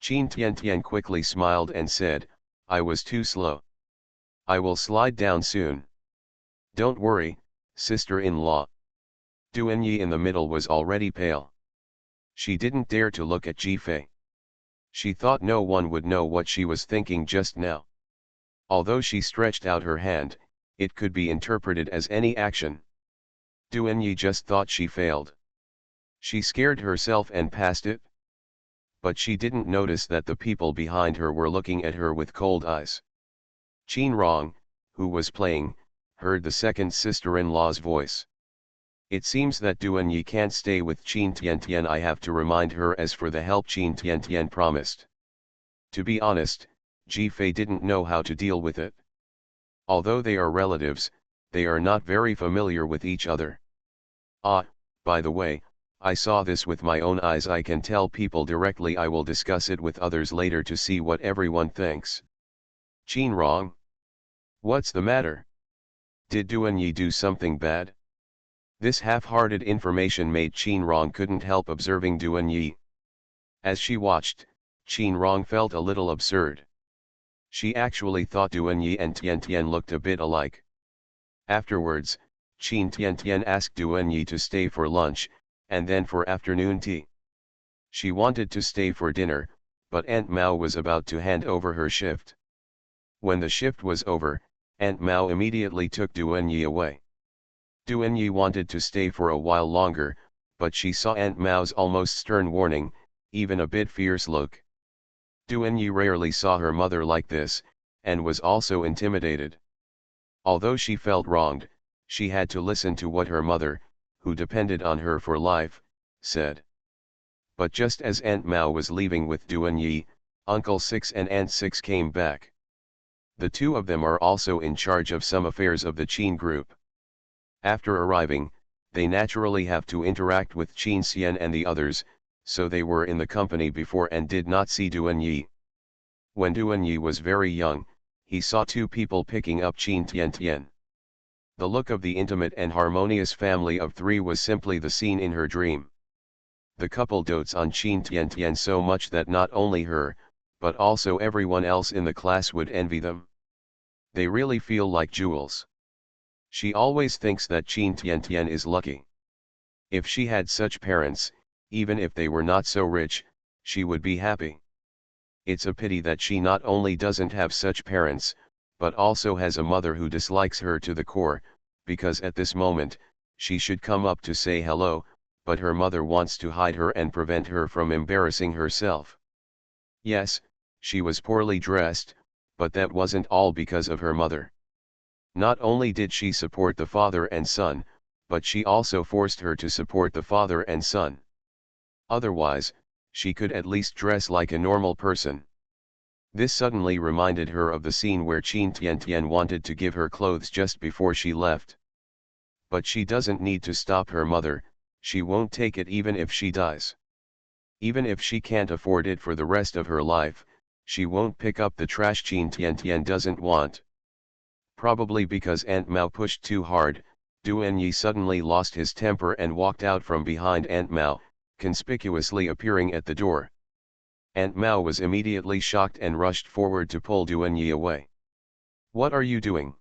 Qin Tiantian quickly smiled and said, I was too slow. I will slide down soon. Don't worry, sister-in-law. Duanyi in the middle was already pale. She didn't dare to look at Jifei. She thought no one would know what she was thinking just now. Although she stretched out her hand, it could be interpreted as any action. Duanyi just thought she failed. She scared herself and passed it. But she didn't notice that the people behind her were looking at her with cold eyes. Qin Rong, who was playing, heard the second sister-in-law's voice. It seems that Duanyi can't stay with Qin Tiantian. I have to remind her. As for the help Qin Tiantian promised. To be honest, Jifei didn't know how to deal with it. Although they are relatives, they are not very familiar with each other. Ah, by the way, I saw this with my own eyes. I can tell people directly. I will discuss it with others later to see what everyone thinks. Qin Rong? What's the matter? Did Duanyi do something bad? This half-hearted information made Qin Rong couldn't help observing Duanyi. As she watched, Qin Rong felt a little absurd. She actually thought Duanyi and Tiantian looked a bit alike. Afterwards, Qin Tiantian asked Duanyi to stay for lunch, and then for afternoon tea. She wanted to stay for dinner, but Aunt Mao was about to hand over her shift. When the shift was over, Aunt Mao immediately took Duanyi away. Duanyi wanted to stay for a while longer, but she saw Aunt Mao's almost stern warning, even a bit fierce look. Duanyi rarely saw her mother like this, and was also intimidated. Although she felt wronged, she had to listen to what her mother, who depended on her for life, said. But just as Aunt Mao was leaving with Duanyi, Uncle Six and Aunt Six came back. The two of them are also in charge of some affairs of the Qin group. After arriving, they naturally have to interact with Qin Xian and the others, so they were in the company before and did not see Duanyi. When Duanyi was very young, he saw two people picking up Qin Tiantian. The look of the intimate and harmonious family of three was simply the scene in her dream. The couple dotes on Qin Tiantian so much that not only her, but also everyone else in the class would envy them. They really feel like jewels. She always thinks that Qin Tiantian is lucky. If she had such parents, even if they were not so rich, she would be happy. It's a pity that she not only doesn't have such parents, but also has a mother who dislikes her to the core, because at this moment, she should come up to say hello, but her mother wants to hide her and prevent her from embarrassing herself. Yes, she was poorly dressed, but that wasn't all because of her mother. Not only did she support the father and son, but she also forced her to support the father and son. Otherwise, she could at least dress like a normal person. This suddenly reminded her of the scene where Qin Tiantian wanted to give her clothes just before she left. But she doesn't need to stop her mother, she won't take it even if she dies. Even if she can't afford it for the rest of her life, she won't pick up the trash Qin Tiantian doesn't want. Probably because Aunt Mao pushed too hard, Duanyi suddenly lost his temper and walked out from behind Aunt Mao, conspicuously appearing at the door. Aunt Mao was immediately shocked and rushed forward to pull Duanyi away. What are you doing?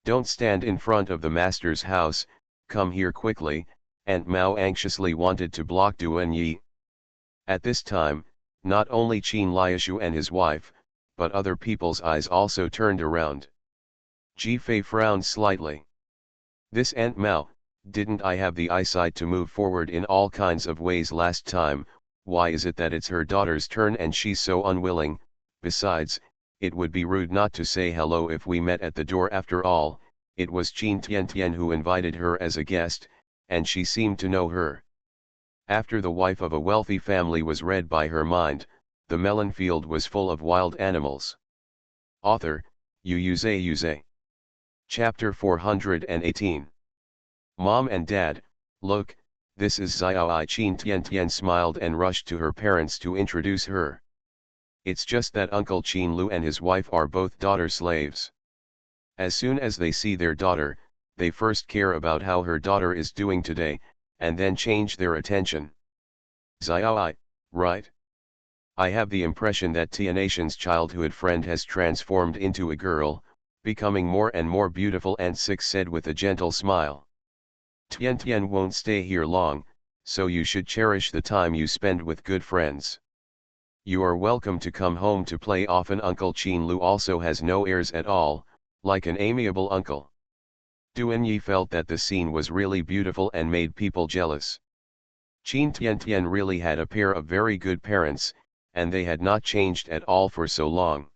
Don't stand in front of the master's house, come here quickly. Aunt Mao anxiously wanted to block Duanyi. At this time, not only Qin Liashu and his wife, but other people's eyes also turned around. Jifei frowned slightly. This Aunt Mao, didn't I have the eyesight to move forward in all kinds of ways last time? why is it that it's her daughter's turn and she's so unwilling? Besides, it would be rude not to say hello if we met at the door. After all, it was Qin Tian who invited her as a guest, and she seemed to know her. After the wife of a wealthy family was read by her mind, the melon field was full of wild animals. Author, Xuanhuan. Chapter 418. Mom and Dad, look, this is Xiaoi. Qin Tian smiled and rushed to her parents to introduce her. It's just that Uncle Qin Lu and his wife are both daughter slaves. As soon as they see their daughter, they first care about how her daughter is doing today, and then change their attention. Xiaoi, right? I have the impression that Tianatian's childhood friend has transformed into a girl, becoming more and more beautiful, and Six said with a gentle smile. Tian won't stay here long, so you should cherish the time you spend with good friends. You are welcome to come home to play often. Uncle Qin Lu also has no airs at all, like an amiable uncle. Duanyi felt that the scene was really beautiful and made people jealous. Qin Tian really had a pair of very good parents, and they had not changed at all for so long.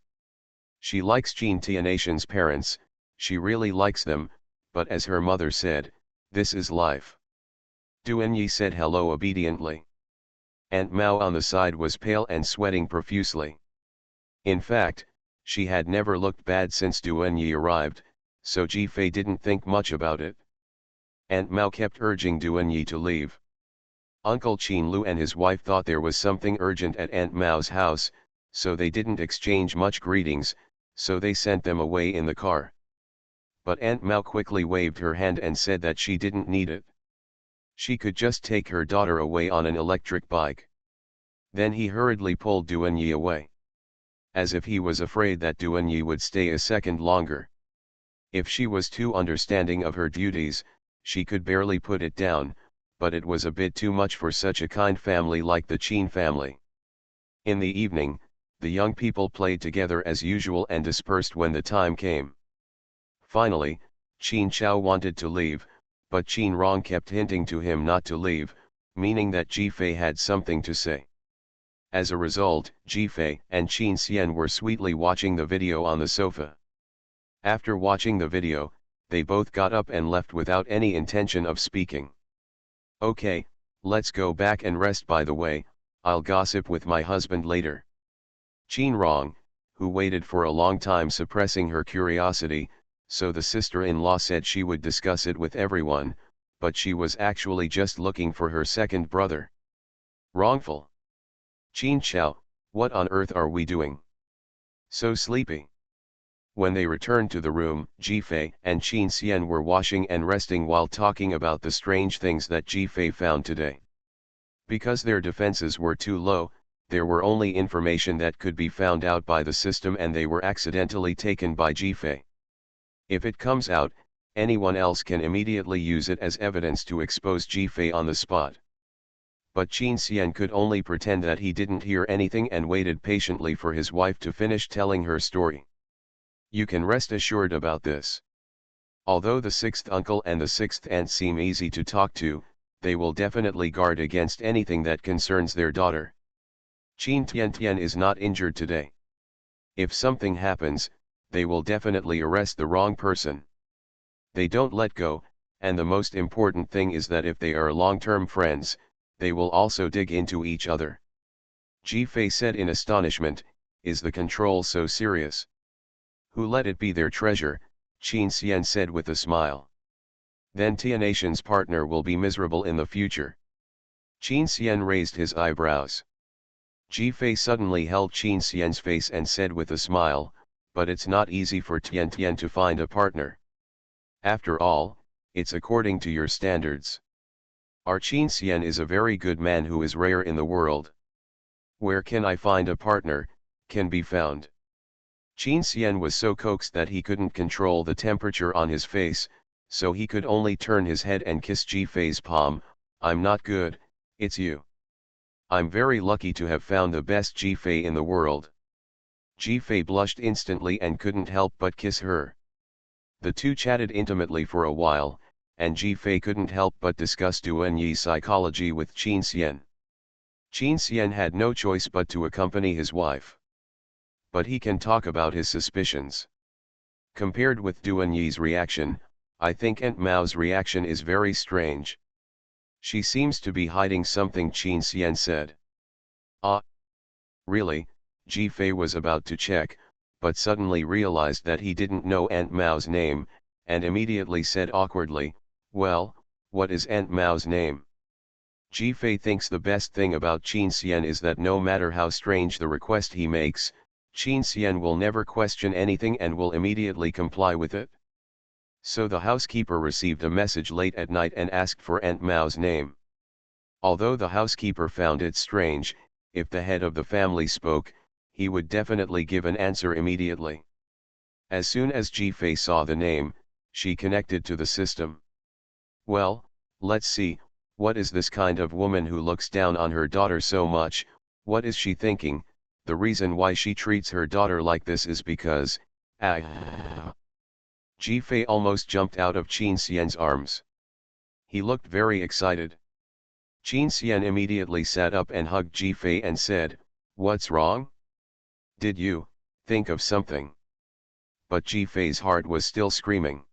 She likes Qin Tianatian's parents, she really likes them, but as her mother said, this is life. Duanyi said hello obediently. Aunt Mao on the side was pale and sweating profusely. In fact, she had never looked bad since Duanyi arrived, so Jifei didn't think much about it. Aunt Mao kept urging Duanyi to leave. Uncle Qin Lu and his wife thought there was something urgent at Aunt Mao's house, so they didn't exchange much greetings, so they sent them away in the car. But Aunt Mao quickly waved her hand and said that she didn't need it. She could just take her daughter away on an electric bike. Then he hurriedly pulled Duanyi away. As if he was afraid that Duanyi would stay a second longer. If she was too understanding of her duties, she could barely put it down, but it was a bit too much for such a kind family like the Qin family. In the evening, the young people played together as usual and dispersed when the time came. Finally, Qin Chao wanted to leave, but Qin Rong kept hinting to him not to leave, meaning that Jifei had something to say. As a result, Jifei and Qin Xian were sweetly watching the video on the sofa. After watching the video, they both got up and left without any intention of speaking. Okay, let's go back and rest. By the way, I'll gossip with my husband later. Qin Rong, who waited for a long time suppressing her curiosity, so the sister-in-law said she would discuss it with everyone, but she was actually just looking for her second brother. Wrongful. Qin Chao, what on earth are we doing? So sleepy. When they returned to the room, Jifei and Qin Xian were washing and resting while talking about the strange things that Jifei found today. Because their defenses were too low, there were only information that could be found out by the system, and they were accidentally taken by Jifei. If it comes out, anyone else can immediately use it as evidence to expose Jifei on the spot. But Qin Xian could only pretend that he didn't hear anything and waited patiently for his wife to finish telling her story. You can rest assured about this. Although the sixth uncle and the sixth aunt seem easy to talk to, they will definitely guard against anything that concerns their daughter. Qin Tian is not injured today. If something happens, they will definitely arrest the wrong person. They don't let go, and the most important thing is that if they are long-term friends, they will also dig into each other. Jifei said in astonishment, is the control so serious? Who let it be their treasure? Qin Xian said with a smile. Then Tianatian's partner will be miserable in the future. Qin Xian raised his eyebrows. Jifei suddenly held Qin Xian's face and said with a smile, but it's not easy for Tian to find a partner. After all, it's according to your standards. Our Qin Xian is a very good man who is rare in the world. Where can I find a partner? Can be found. Qin Xian was so coaxed that he couldn't control the temperature on his face, so he could only turn his head and kiss Jifei's palm. I'm not good, it's you. I'm very lucky to have found the best Jifei in the world. Jifei blushed instantly and couldn't help but kiss her. The two chatted intimately for a while, and Jifei couldn't help but discuss Duanyi's psychology with Qin Xian. Qin Xian had no choice but to accompany his wife. But he can talk about his suspicions. Compared with Duan Yi's reaction, I think Aunt Mao's reaction is very strange. She seems to be hiding something, Qin Xian said. Ah. Really? Ji Fei was about to check, but suddenly realized that he didn't know Aunt Mao's name, and immediately said awkwardly, well, what is Aunt Mao's name? Ji Fei thinks the best thing about Qin Xian is that no matter how strange the request he makes, Qin Xian will never question anything and will immediately comply with it. So the housekeeper received a message late at night and asked for Aunt Mao's name. Although the housekeeper found it strange, if the head of the family spoke, he would definitely give an answer immediately. As soon as Ji Fei saw the name, she connected to the system. Well, let's see, what is this kind of woman who looks down on her daughter so much? What is she thinking? The reason why she treats her daughter like this is because, Ji Fei almost jumped out of Qin Xian's arms. He looked very excited. Qin Xian immediately sat up and hugged Ji Fei and said, what's wrong? Did you think of something? But Ji Fei's heart was still screaming.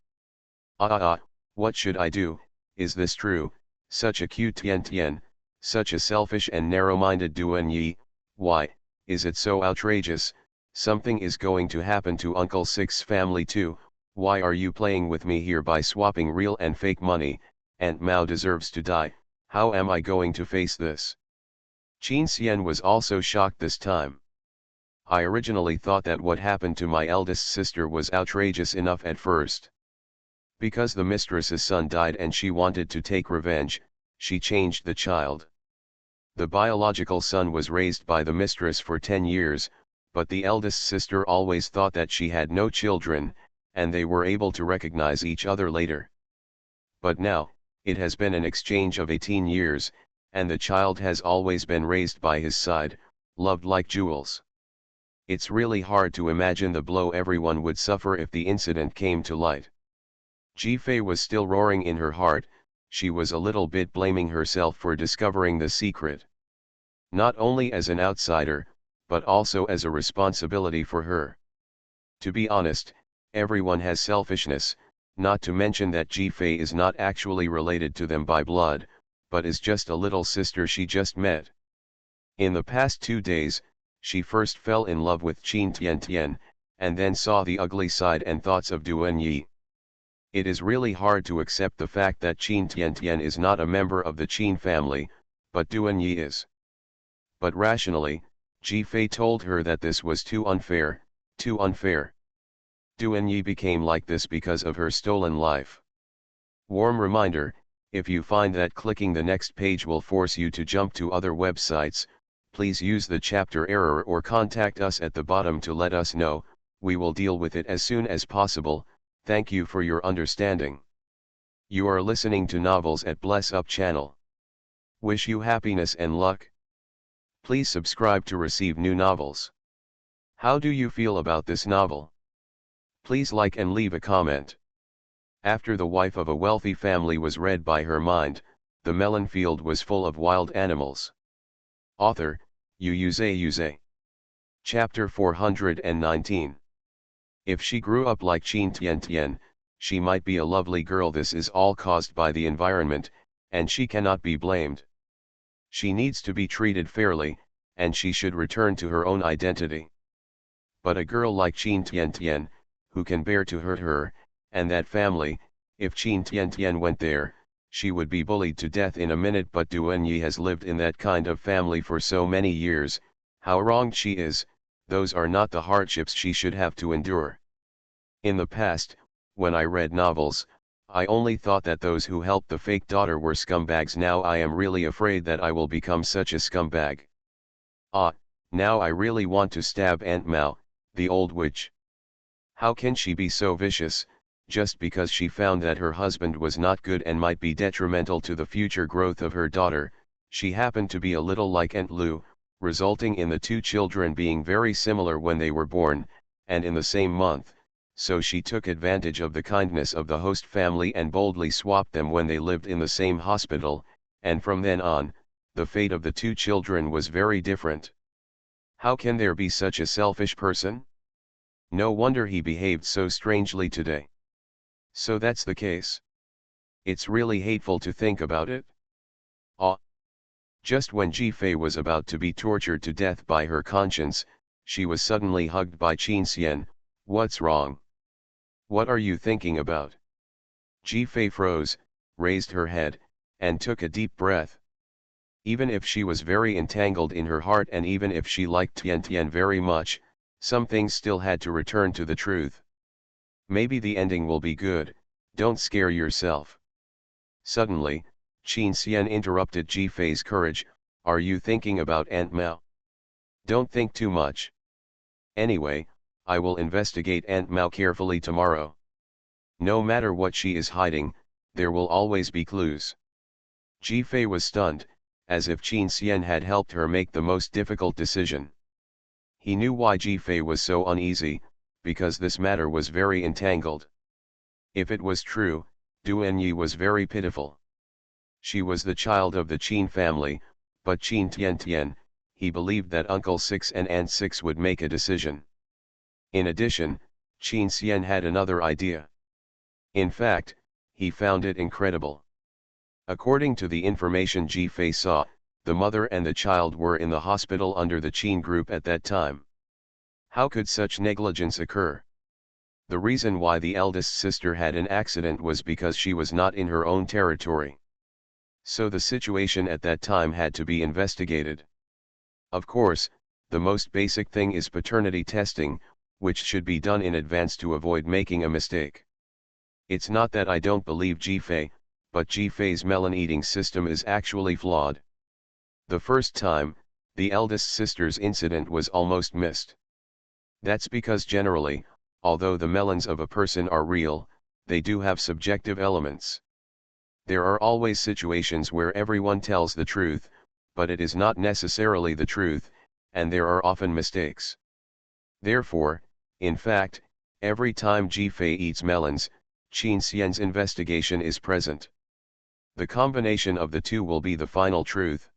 What should I do? Is this true? Such a cute Tian Tian, such a selfish and narrow-minded Duan Yi, why, is it so outrageous? Something is going to happen to Uncle Six's family too. Why are you playing with me here by swapping real and fake money? Aunt Mao deserves to die. How am I going to face this? Qin Xian was also shocked this time. I originally thought that what happened to my eldest sister was outrageous enough at first. Because the mistress's son died and she wanted to take revenge, she changed the child. The biological son was raised by the mistress for 10 years, but the eldest sister always thought that she had no children, and they were able to recognize each other later. But now, it has been an exchange of 18 years, and the child has always been raised by his side, loved like jewels. It's really hard to imagine the blow everyone would suffer if the incident came to light. Ji Fei was still roaring in her heart. She was a little bit blaming herself for discovering the secret. Not only as an outsider, but also as a responsibility for her. To be honest, everyone has selfishness, not to mention that Ji Fei is not actually related to them by blood, but is just a little sister she just met. In the past 2 days, she first fell in love with Qin Tian, and then saw the ugly side and thoughts of Duan Yi. It is really hard to accept the fact that Qin Tian is not a member of the Qin family, but Duan Yi is. But rationally, Ji Fei told her that this was too unfair, too unfair. Duan Yi became like this because of her stolen life. Warm reminder, if you find that clicking the next page will force you to jump to other websites, please use the chapter error or contact us at the bottom to let us know. We will deal with it as soon as possible. Thank you for your understanding. You are listening to Novels at Bless Up channel. Wish you happiness and luck. Please subscribe to receive new novels. How do you feel about this novel? Please like and leave a comment. After the wife of a wealthy family was read by her mind, the melon field was full of wild animals. Author, Xuanhuan. Chapter 419. If she grew up like Qin Tian, she might be a lovely girl. This is all caused by the environment, and she cannot be blamed. She needs to be treated fairly, and she should return to her own identity. But a girl like Qin Tian, who can bear to hurt her, and that family, if Qin Tian went there, she would be bullied to death in a minute. But Duan Yi has lived in that kind of family for so many years. How wronged she is, those are not the hardships she should have to endure. In the past, when I read novels, I only thought that those who helped the fake daughter were scumbags. Now I am really afraid that I will become such a scumbag. Now I really want to stab Aunt Mao, the old witch. How can she be so vicious, just because she found that her husband was not good and might be detrimental to the future growth of her daughter? She happened to be a little like Aunt Lu, resulting in the two children being very similar when they were born, and in the same month, so she took advantage of the kindness of the host family and boldly swapped them when they lived in the same hospital, and from then on, the fate of the two children was very different. How can there be such a selfish person? No wonder he behaved so strangely today. So that's the case. It's really hateful to think about it. Ah. Just when Ji-fei was about to be tortured to death by her conscience, she was suddenly hugged by Qin Xian. What's wrong? What are you thinking about? Ji-fei froze, raised her head, and took a deep breath. Even if she was very entangled in her heart and even if she liked Tian Tian very much, some things still had to return to the truth. Maybe the ending will be good, don't scare yourself. Suddenly, Qin Xian interrupted Ji-fei's courage. Are you thinking about Aunt Mao? Don't think too much. Anyway, I will investigate Aunt Mao carefully tomorrow. No matter what she is hiding, there will always be clues. Ji-fei was stunned, as if Qin Xian had helped her make the most difficult decision. He knew why Ji-fei was so uneasy, because this matter was very entangled. If it was true, Duanyi was very pitiful. She was the child of the Qin family, but Qin Tian, he believed that Uncle Six and Aunt Six would make a decision. In addition, Qin Xian had another idea. In fact, he found it incredible. According to the information Ji-fei saw, the mother and the child were in the hospital under the Qin group at that time. How could such negligence occur? The reason why the eldest sister had an accident was because she was not in her own territory. So the situation at that time had to be investigated. Of course, the most basic thing is paternity testing, which should be done in advance to avoid making a mistake. It's not that I don't believe Ji-fei, but Ji-fei's melon eating system is actually flawed. The first time, the eldest sister's incident was almost missed. That's because generally, although the melons of a person are real, they do have subjective elements. There are always situations where everyone tells the truth, but it is not necessarily the truth, and there are often mistakes. Therefore, in fact, every time Ji-fei eats melons, Qin Xian's investigation is present. The combination of the two will be the final truth.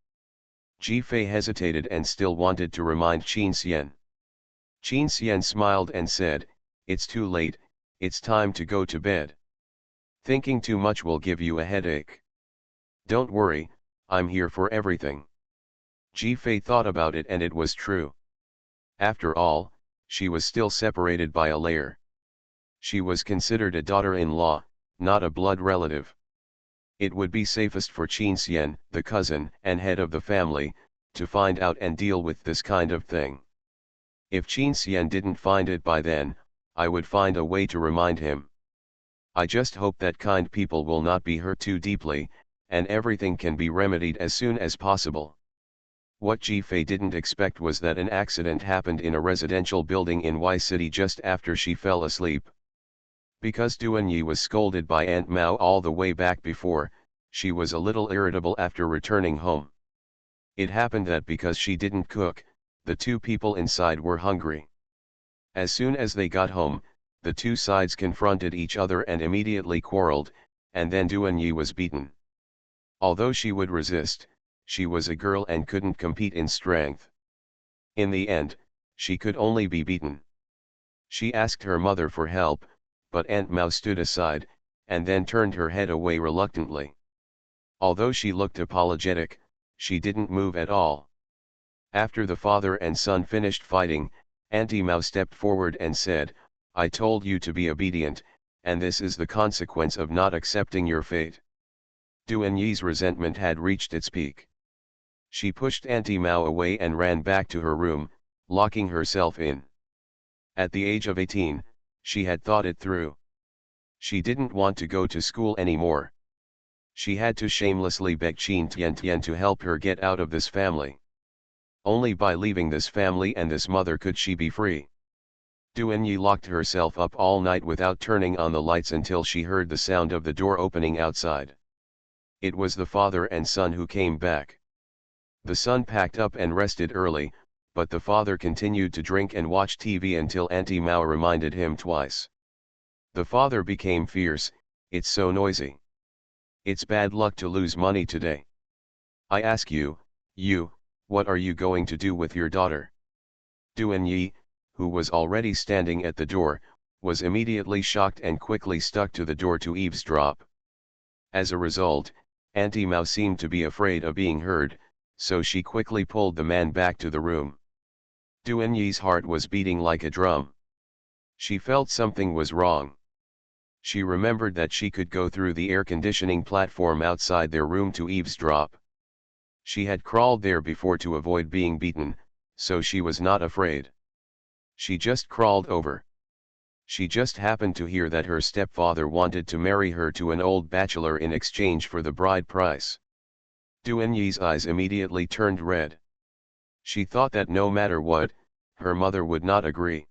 Ji-fei hesitated and still wanted to remind Qin Xian. Qin Xian smiled and said, "It's too late, it's time to go to bed. Thinking too much will give you a headache. Don't worry, I'm here for everything." Ji-fei thought about it and it was true. After all, she was still separated by a layer. She was considered a daughter-in-law, not a blood relative. It would be safest for Qin Xian, the cousin and head of the family, to find out and deal with this kind of thing. If Qin Xian didn't find it by then, I would find a way to remind him. I just hope that kind people will not be hurt too deeply, and everything can be remedied as soon as possible. What Ji-fei didn't expect was that an accident happened in a residential building in Y City just after she fell asleep. Because Duanyi was scolded by Aunt Mao all the way back before, she was a little irritable after returning home. It happened that because she didn't cook, the two people inside were hungry. As soon as they got home, the two sides confronted each other and immediately quarreled, and then Duanyi was beaten. Although she would resist, she was a girl and couldn't compete in strength. In the end, she could only be beaten. She asked her mother for help, but Aunt Mao stood aside, and then turned her head away reluctantly. Although she looked apologetic, she didn't move at all. After the father and son finished fighting, Auntie Mao stepped forward and said, "I told you to be obedient, and this is the consequence of not accepting your fate." Duanyi's resentment had reached its peak. She pushed Auntie Mao away and ran back to her room, locking herself in. At the age of 18, she had thought it through. She didn't want to go to school anymore. She had to shamelessly beg Qin Tian to help her get out of this family. Only by leaving this family and this mother could she be free. Duanyi locked herself up all night without turning on the lights until she heard the sound of the door opening outside. It was the father and son who came back. The son packed up and rested early, but the father continued to drink and watch TV until Auntie Mao reminded him twice. The father became fierce, "It's so noisy. It's bad luck to lose money today. I ask you, You, what are you going to do with your daughter? Duanyi, who was already standing at the door, was immediately shocked and quickly stuck to the door to eavesdrop. As a result, Auntie Mao seemed to be afraid of being heard, so she quickly pulled the man back to the room. Duanyi's heart was beating like a drum. She felt something was wrong. She remembered that she could go through the air conditioning platform outside their room to eavesdrop. She had crawled there before to avoid being beaten, so she was not afraid. She just crawled over. She just happened to hear that her stepfather wanted to marry her to an old bachelor in exchange for the bride price. Duanyi's eyes immediately turned red. She thought that no matter what, her mother would not agree.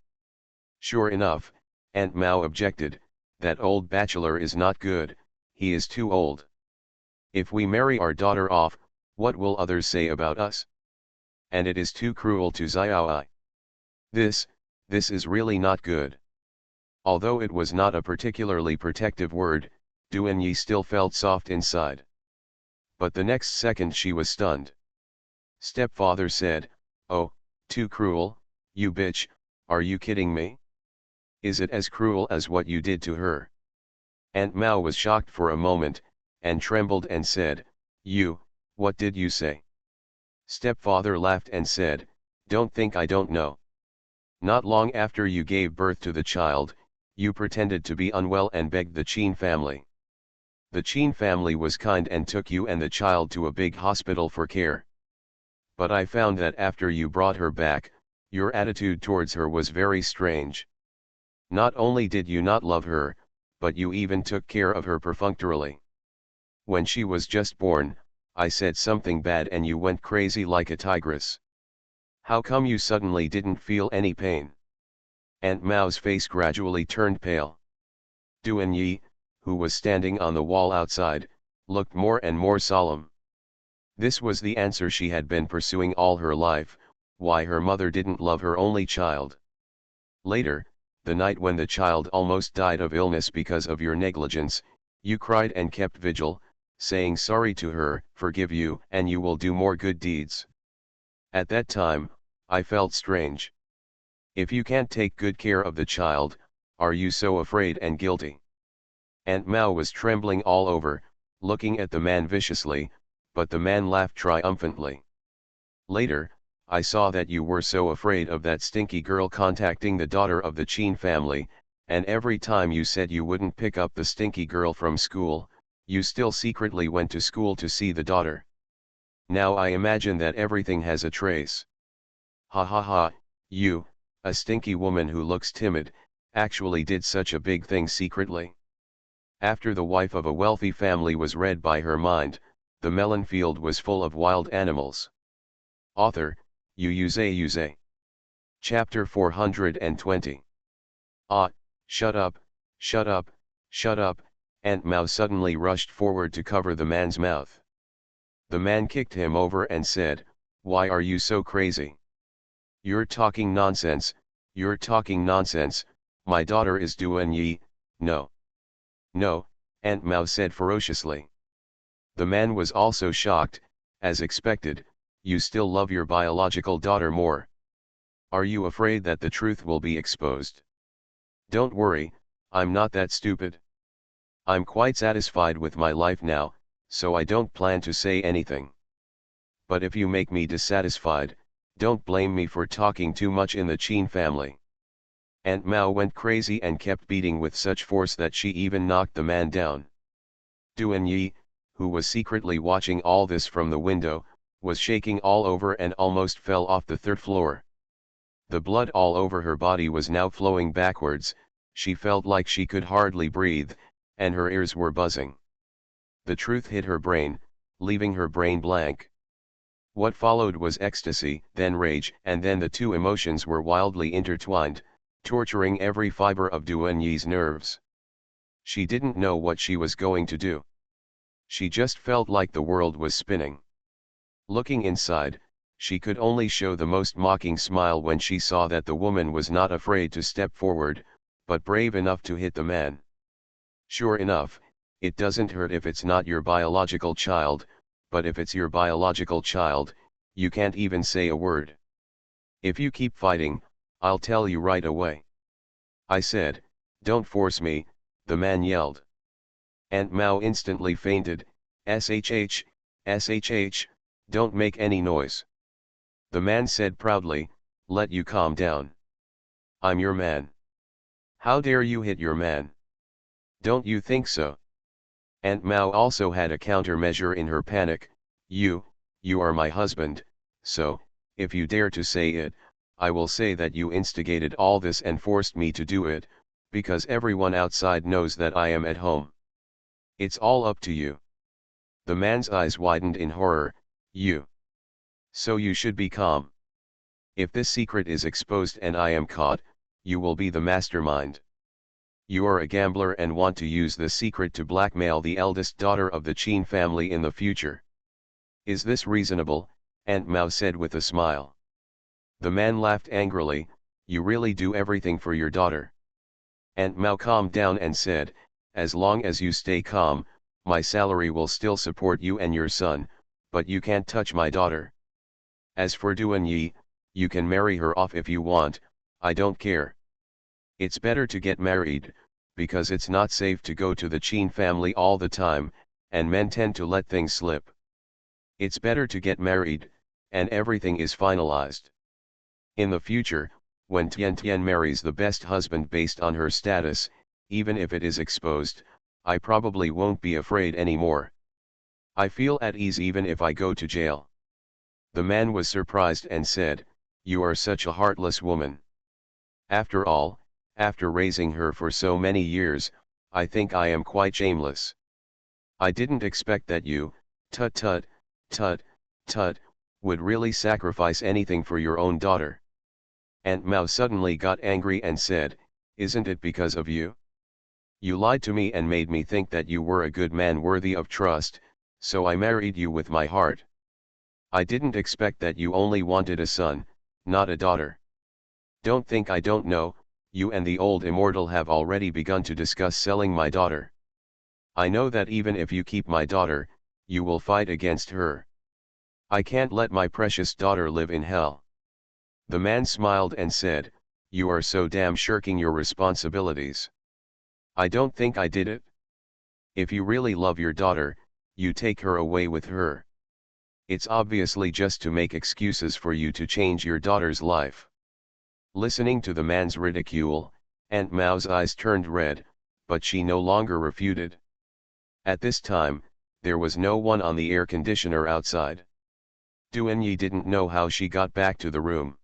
Sure enough, Aunt Mao objected, that old bachelor is not good, he is too old. If we marry our daughter off, what will others say about us? And it is too cruel to Xiaoi. This is really not good. Although it was not a particularly protective word, Duanyi still felt soft inside. But the next second she was stunned. Stepfather said, "Oh, too cruel, you bitch, are you kidding me? Is it as cruel as what you did to her?" Aunt Mao was shocked for a moment, and trembled and said, What did you say?" Stepfather laughed and said, "Don't think I don't know. Not long after you gave birth to the child, you pretended to be unwell and begged the Qin family. The Qin family was kind and took you and the child to a big hospital for care. But I found that after you brought her back, your attitude towards her was very strange. Not only did you not love her, but you even took care of her perfunctorily. When she was just born, I said something bad and you went crazy like a tigress. How come you suddenly didn't feel any pain?" Aunt Mao's face gradually turned pale. Duanyi, who was standing on the wall outside, looked more and more solemn. This was the answer she had been pursuing all her life, why her mother didn't love her only child. Later, the night when the child almost died of illness because of your negligence, you cried and kept vigil, saying sorry to her, forgive you, and you will do more good deeds. At that time, I felt strange. If you can't take good care of the child, are you so afraid and guilty? Aunt Mao was trembling all over, looking at the man viciously, but the man laughed triumphantly. Later, I saw that you were so afraid of that stinky girl contacting the daughter of the Qin family, and every time you said you wouldn't pick up the stinky girl from school, you still secretly went to school to see the daughter. Now I imagine that everything has a trace. Ha ha ha, you, a stinky woman who looks timid, actually did such a big thing secretly. After the wife of a wealthy family was read by her mind, the melon field was full of wild animals. Author, Yuze. Chapter 420. Ah, shut up, shut up, shut up, Aunt Mao suddenly rushed forward to cover the man's mouth. The man kicked him over and said, "Why are you so crazy? You're talking nonsense, my daughter is Duanyi, no. No," Aunt Mao said ferociously. The man was also shocked, as expected, "You still love your biological daughter more. Are you afraid that the truth will be exposed?" "Don't worry, I'm not that stupid. I'm quite satisfied with my life now, so I don't plan to say anything. But if you make me dissatisfied, don't blame me for talking too much in the Qin family." Aunt Mao went crazy and kept beating with such force that she even knocked the man down. Duanyi, who was secretly watching all this from the window, was shaking all over and almost fell off the third floor. The blood all over her body was now flowing backwards, she felt like she could hardly breathe, and her ears were buzzing. The truth hit her brain, leaving her brain blank. What followed was ecstasy, then rage, and then the two emotions were wildly intertwined, torturing every fiber of Duanyi's nerves. She didn't know what she was going to do. She just felt like the world was spinning. Looking inside, she could only show the most mocking smile when she saw that the woman was not afraid to step forward, but brave enough to hit the man. Sure enough, it doesn't hurt if it's not your biological child, but if it's your biological child, you can't even say a word. If you keep fighting, I'll tell you right away. I said, don't force me, the man yelled. Aunt Mao instantly fainted, SHH, SHH, don't make any noise. The man said proudly, let you calm down. I'm your man. How dare you hit your man? Don't you think so? Aunt Mao also had a countermeasure in her panic, you are my husband, so, if you dare to say it, I will say that you instigated all this and forced me to do it, because everyone outside knows that I am at home. It's all up to you. The man's eyes widened in horror, you. So you should be calm. If this secret is exposed and I am caught, you will be the mastermind. You are a gambler and want to use this secret to blackmail the eldest daughter of the Qin family in the future. Is this reasonable? Aunt Mao said with a smile. The man laughed angrily, you really do everything for your daughter. Aunt Mao calmed down and said, as long as you stay calm, my salary will still support you and your son, but you can't touch my daughter. As for Duan Yi, you can marry her off if you want, I don't care. It's better to get married, because it's not safe to go to the Qin family all the time, and men tend to let things slip. It's better to get married, and everything is finalized. In the future, when Tian Tian marries the best husband based on her status, even if it is exposed, I probably won't be afraid anymore. I feel at ease even if I go to jail. The man was surprised and said, you are such a heartless woman. After all, after raising her for so many years, I think I am quite shameless. I didn't expect that you, tut tut, tut, tut, would really sacrifice anything for your own daughter. Aunt Mao suddenly got angry and said, isn't it because of you? You lied to me and made me think that you were a good man worthy of trust, so I married you with my heart. I didn't expect that you only wanted a son, not a daughter. Don't think I don't know, you and the old immortal have already begun to discuss selling my daughter. I know that even if you keep my daughter, you will fight against her. I can't let my precious daughter live in hell. The man smiled and said, you are so damn shirking your responsibilities. I don't think I did it. If you really love your daughter, you take her away with her. It's obviously just to make excuses for you to change your daughter's life. Listening to the man's ridicule, Aunt Mao's eyes turned red, but she no longer refuted. At this time, there was no one on the air conditioner outside. Duanyi didn't know how she got back to the room.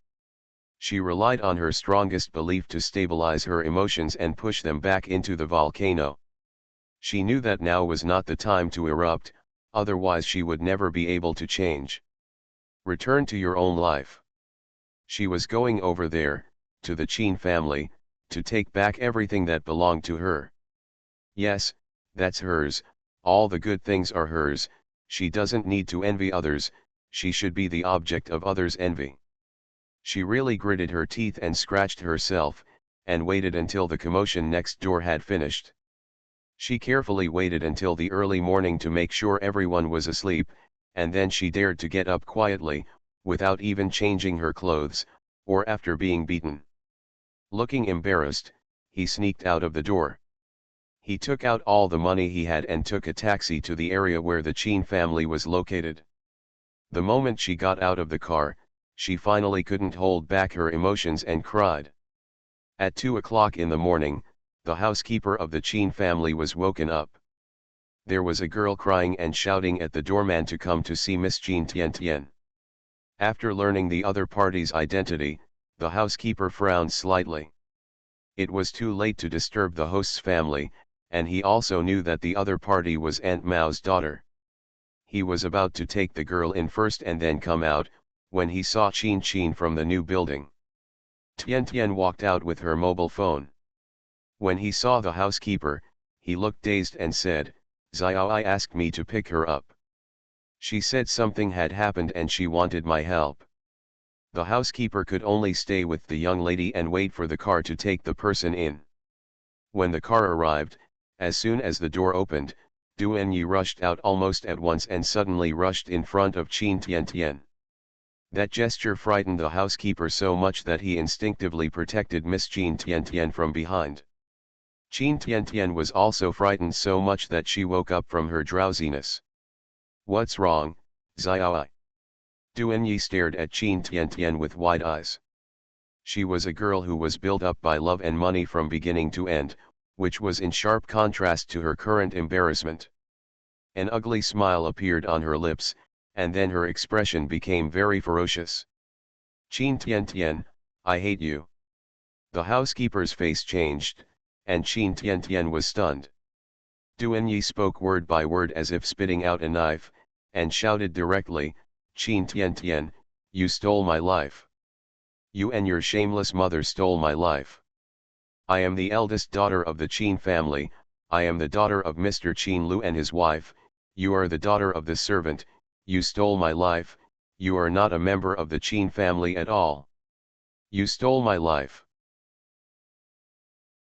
She relied on her strongest belief to stabilize her emotions and push them back into the volcano. She knew that now was not the time to erupt, otherwise she would never be able to change. Return to your own life. She was going over there, to the Qin family, to take back everything that belonged to her. Yes, that's hers, all the good things are hers, she doesn't need to envy others, she should be the object of others' envy. She really gritted her teeth and scratched herself, and waited until the commotion next door had finished. She carefully waited until the early morning to make sure everyone was asleep, and then she dared to get up quietly, without even changing her clothes, or after being beaten. Looking embarrassed, he sneaked out of the door. He took out all the money he had and took a taxi to the area where the Qin family was located. The moment she got out of the car, she finally couldn't hold back her emotions and cried. At 2 o'clock in the morning, the housekeeper of the Qin family was woken up. There was a girl crying and shouting at the doorman to come to see Miss Qin Tian. After learning the other party's identity, the housekeeper frowned slightly. It was too late to disturb the host's family, and he also knew that the other party was Aunt Mao's daughter. He was about to take the girl in first and then come out, when he saw Qin from the new building. Tian walked out with her mobile phone. When he saw the housekeeper, he looked dazed and said, Xiaoi asked me to pick her up. She said something had happened and she wanted my help. The housekeeper could only stay with the young lady and wait for the car to take the person in. When the car arrived, as soon as the door opened, Duanyi rushed out almost at once and suddenly rushed in front of Qin Tian. That gesture frightened the housekeeper so much that he instinctively protected Miss Qin Tian from behind. Qin Tian was also frightened so much that she woke up from her drowsiness. "What's wrong, Xiaoi?" Duanyi stared at Qin Tian with wide eyes. She was a girl who was built up by love and money from beginning to end, which was in sharp contrast to her current embarrassment. An ugly smile appeared on her lips, and then her expression became very ferocious. "Qin Tian, I hate you." The housekeeper's face changed, and Qin Tian was stunned. Duanyi spoke word by word as if spitting out a knife, and shouted directly, "Qin Tian, you stole my life. You and your shameless mother stole my life. I am the eldest daughter of the Qin family, I am the daughter of Mr. Qin Lu and his wife, you are the daughter of the servant, you stole my life, you are not a member of the Qin family at all. You stole my life."